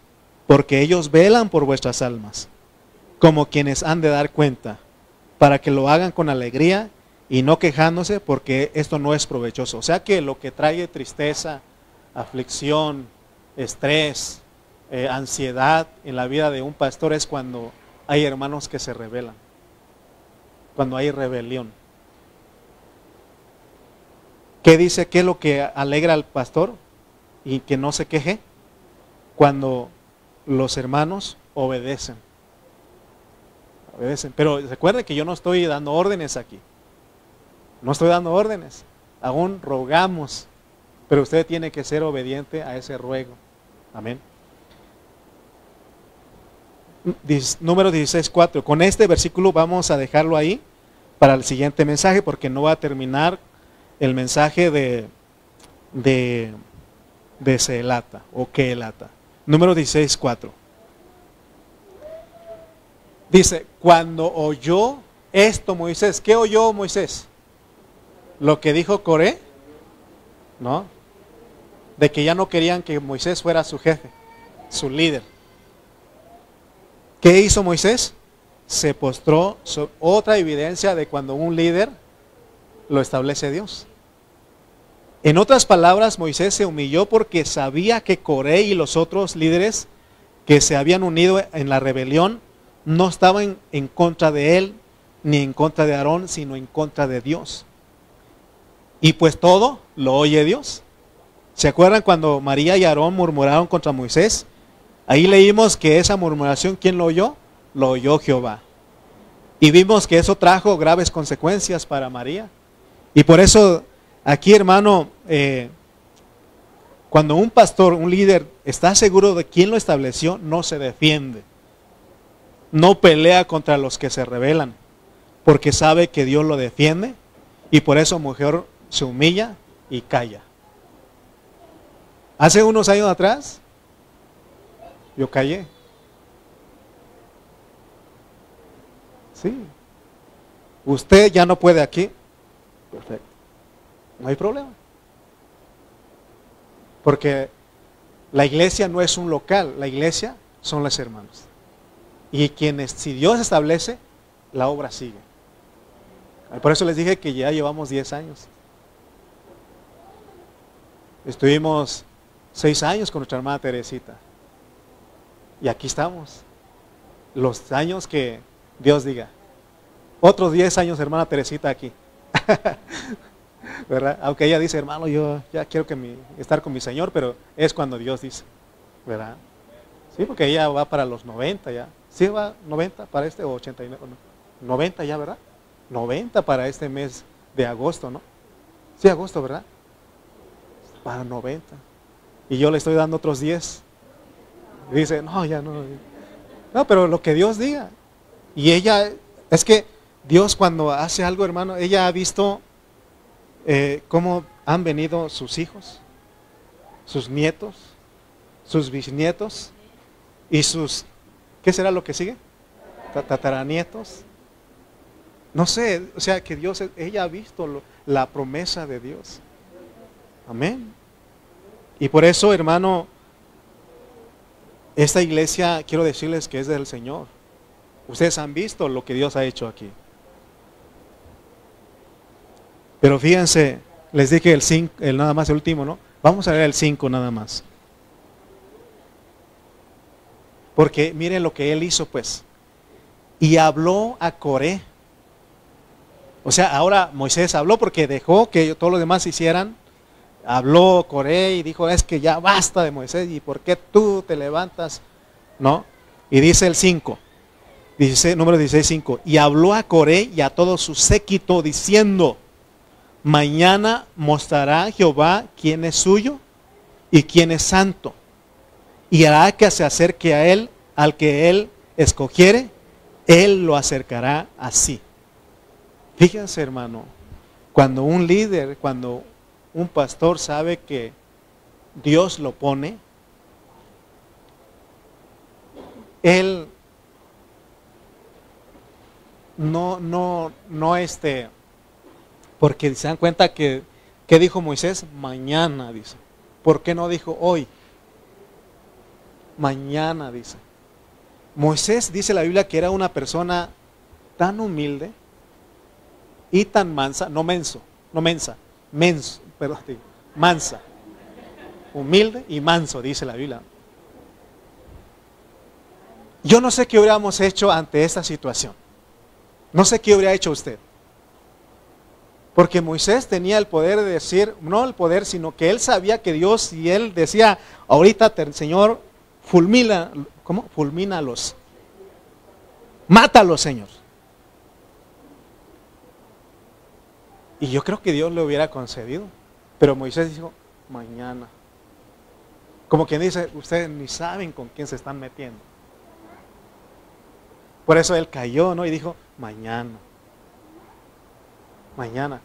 porque ellos velan por vuestras almas, como quienes han de dar cuenta, para que lo hagan con alegría y no quejándose, porque esto no es provechoso. O sea que lo que trae tristeza, aflicción, estrés, ansiedad en la vida de un pastor es cuando hay hermanos que se rebelan, cuando hay rebelión. ¿Qué dice? ¿Qué es lo que alegra al pastor y que no se queje? Cuando los hermanos obedecen. Pero recuerden que yo no estoy dando órdenes aquí. No estoy dando órdenes. Aún rogamos. Pero usted tiene que ser obediente a ese ruego. Amén. Número 16:4. Con este versículo vamos a dejarlo ahí para el siguiente mensaje, porque no va a terminar el mensaje de Selata o Keelata. Número 16:4. Dice, cuando oyó esto Moisés, ¿qué oyó Moisés? Lo que dijo Coré, ¿no? De que ya no querían que Moisés fuera su jefe, su líder. ¿Qué hizo Moisés? Se postró, otra evidencia de cuando un líder lo establece Dios. En otras palabras, Moisés se humilló porque sabía que Coré y los otros líderes que se habían unido en la rebelión no estaban en contra de él, ni en contra de Aarón, sino en contra de Dios. Y pues todo lo oye Dios. ¿Se acuerdan cuando María y Aarón murmuraron contra Moisés? Ahí leímos que esa murmuración, ¿quién lo oyó? Lo oyó Jehová. Y vimos que eso trajo graves consecuencias para María. Y por eso, aquí hermano, cuando un pastor, un líder, está seguro de quién lo estableció, no se defiende. No pelea contra los que se rebelan, porque sabe que Dios lo defiende, y por eso mujer se humilla y calla. Hace unos años atrás, yo callé. Sí. Usted ya no puede aquí. Perfecto. No hay problema. Porque la iglesia no es un local, la iglesia son los hermanos. Y quienes, si Dios establece, la obra sigue. Por eso les dije que ya llevamos 10 años. Estuvimos 6 años con nuestra hermana Teresita. Y aquí estamos. Los años que Dios diga. Otros 10 años, hermana Teresita, aquí. ¿Verdad? Aunque ella dice, hermano, yo ya quiero estar con mi Señor, pero es cuando Dios dice. ¿Verdad? Sí, porque ella va para los 90 ya. ¿Sí va 90 para este o 89? 90 ya, ¿verdad? 90 para este mes de agosto, ¿no? Sí, agosto, ¿verdad? Para 90. Y yo le estoy dando otros 10. Y dice, no, ya no. No, pero lo que Dios diga. Y ella, es que Dios cuando hace algo, hermano, ella ha visto cómo han venido sus hijos, sus nietos, sus bisnietos y sus, ¿qué será lo que sigue? Tataranietos. No sé, o sea que Dios, ella ha visto la promesa de Dios. Amén. Y por eso, hermano, esta iglesia, quiero decirles que es del Señor. Ustedes han visto lo que Dios ha hecho aquí. Pero fíjense, les dije el 5, nada más el último, ¿no? Vamos a ver el 5 nada más. Porque miren lo que él hizo, pues. Y habló a Coré. O sea, ahora Moisés habló porque dejó que todos los demás hicieran. Habló Coré y dijo, es que ya basta de Moisés, ¿y por qué tú te levantas? ¿No? Y dice el 5, número 16, 5. Y habló a Coré y a todo su séquito diciendo, mañana mostrará Jehová quién es suyo y quién es santo. Y hará que se acerque a él, al que él escogiere, él lo acercará así. Fíjense, hermano, cuando un líder, cuando un pastor sabe que Dios lo pone, él no, porque se dan cuenta que, ¿qué dijo Moisés? Mañana, dice. ¿Por qué no dijo hoy? Mañana, dice. Moisés, dice la Biblia, que era una persona tan humilde y tan mansa, mansa, humilde y manso, dice la Biblia. Yo no sé qué hubiéramos hecho ante esta situación. No sé qué hubiera hecho usted. Porque Moisés tenía el poder de decir, no el poder, sino que él sabía que Dios, y él decía, ahorita Señor, fulmínalos. Mátalos, Señor. Y yo creo que Dios le hubiera concedido. Pero Moisés dijo, mañana. Como quien dice, ustedes ni saben con quién se están metiendo. Por eso él cayó, ¿no? Y dijo, mañana. Mañana.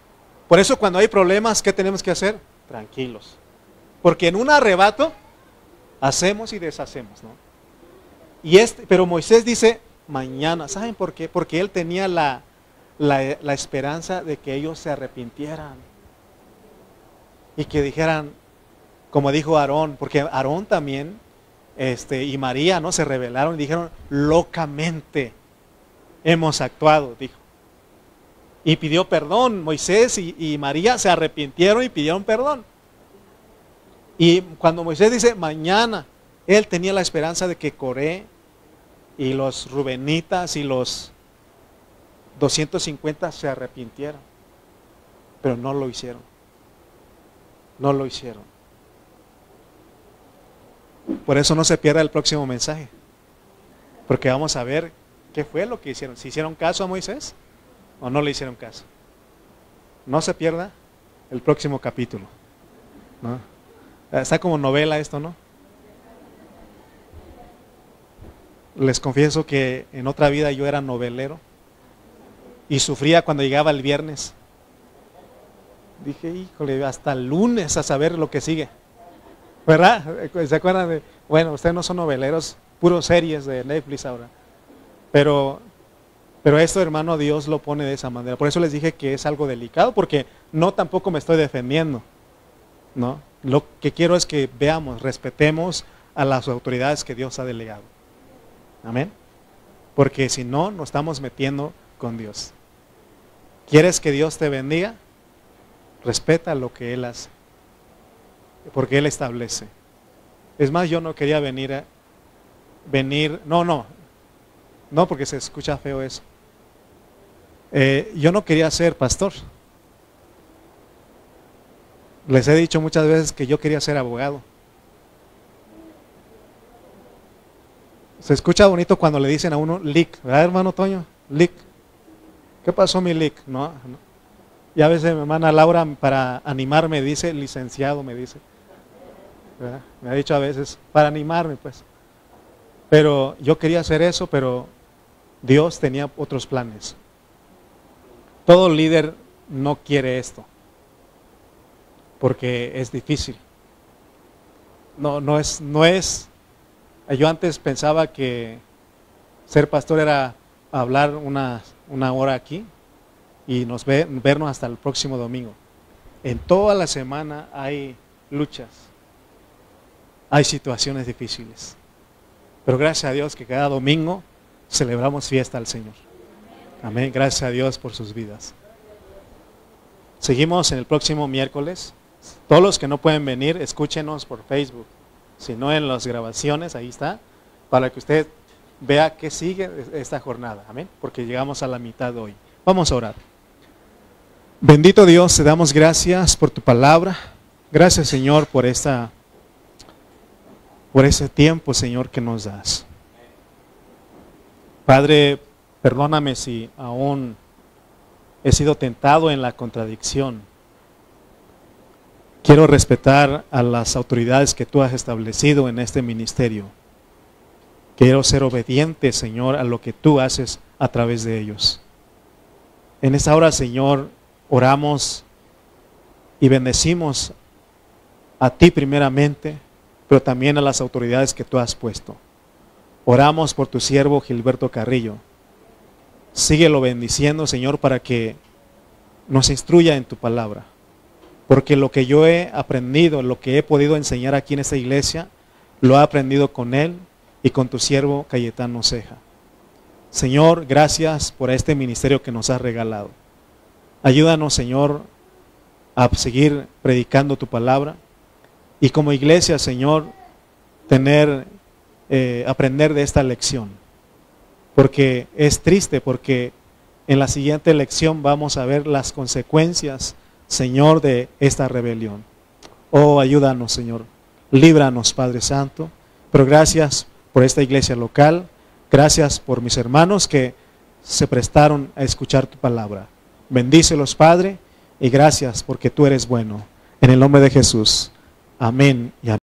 Por eso cuando hay problemas, ¿qué tenemos que hacer? Tranquilos. Porque en un arrebato, hacemos y deshacemos, ¿no? Pero Moisés dice, mañana. ¿Saben por qué? Porque él tenía la esperanza de que ellos se arrepintieran. Y que dijeran, como dijo Aarón, porque Aarón también, y María, ¿no? Se rebelaron y dijeron, locamente hemos actuado, dijo. Y pidió perdón. Moisés y María se arrepintieron y pidieron perdón. Y cuando Moisés dice mañana, él tenía la esperanza de que Coré y los rubenitas y los 250 se arrepintieran. Pero no lo hicieron. No lo hicieron. Por eso no se pierda el próximo mensaje. Porque vamos a ver qué fue lo que hicieron. ¿Si hicieron caso a Moisés o no le hicieron caso? No se pierda el próximo capítulo, ¿no? Está como novela esto, ¿no? Les confieso que en otra vida yo era novelero y sufría cuando llegaba el viernes. Dije, híjole, hasta el lunes a saber lo que sigue. ¿Verdad? ¿Se acuerdan de? Bueno, ustedes no son noveleros, puros series de Netflix ahora. Pero esto, hermano, Dios lo pone de esa manera. Por eso les dije que es algo delicado, porque no tampoco me estoy defendiendo, ¿no? Lo que quiero es que veamos, respetemos a las autoridades que Dios ha delegado. Amén. Porque si no, nos estamos metiendo con Dios. ¿Quieres que Dios te bendiga? Respeta lo que Él hace. Porque Él establece. Es más, yo no quería venir, no, porque se escucha feo eso. Yo no quería ser pastor. Les he dicho muchas veces que yo quería ser abogado. Se escucha bonito cuando le dicen a uno lic, ¿verdad, hermano Toño? Lic. ¿Qué pasó, mi lic? No. Y a veces mi hermana Laura, para animarme, dice licenciado, me dice. ¿Verdad? Me ha dicho a veces, para animarme, pues. Pero yo quería hacer eso, pero Dios tenía otros planes. Todo líder no quiere esto. porque es difícil. No es. Yo antes pensaba que ser pastor era hablar una hora aquí y vernos hasta el próximo domingo. En toda la semana hay luchas, hay situaciones difíciles. Pero gracias a Dios que cada domingo celebramos fiesta al Señor. Amén. Gracias a Dios por sus vidas. Seguimos en el próximo miércoles. Todos los que no pueden venir, escúchenos por Facebook. Si no, en las grabaciones, ahí está, para que usted vea qué sigue esta jornada. Amén. Porque llegamos a la mitad de hoy. Vamos a orar. Bendito Dios, te damos gracias por tu palabra. Gracias, Señor, por ese tiempo, Señor, que nos das. Padre, perdóname si aún he sido tentado en la contradicción. Quiero respetar a las autoridades que tú has establecido en este ministerio. Quiero ser obediente, Señor, a lo que tú haces a través de ellos. En esta hora, Señor, oramos y bendecimos a ti primeramente, pero también a las autoridades que tú has puesto. Oramos por tu siervo Gilberto Carrillo. Síguelo bendiciendo, Señor, para que nos instruya en tu palabra. Porque lo que yo he aprendido, lo que he podido enseñar aquí en esta iglesia, lo he aprendido con él y con tu siervo Cayetano Ceja. Señor, gracias por este ministerio que nos has regalado. Ayúdanos, Señor, a seguir predicando tu palabra. Y como iglesia, Señor, aprender de esta lección. Porque es triste, porque en la siguiente lección vamos a ver las consecuencias, Señor, de esta rebelión. Oh, ayúdanos, Señor. Líbranos, Padre Santo. Pero gracias por esta iglesia local. Gracias por mis hermanos que se prestaron a escuchar tu palabra. Bendícelos, Padre, y gracias porque tú eres bueno. En el nombre de Jesús. Amén y amén.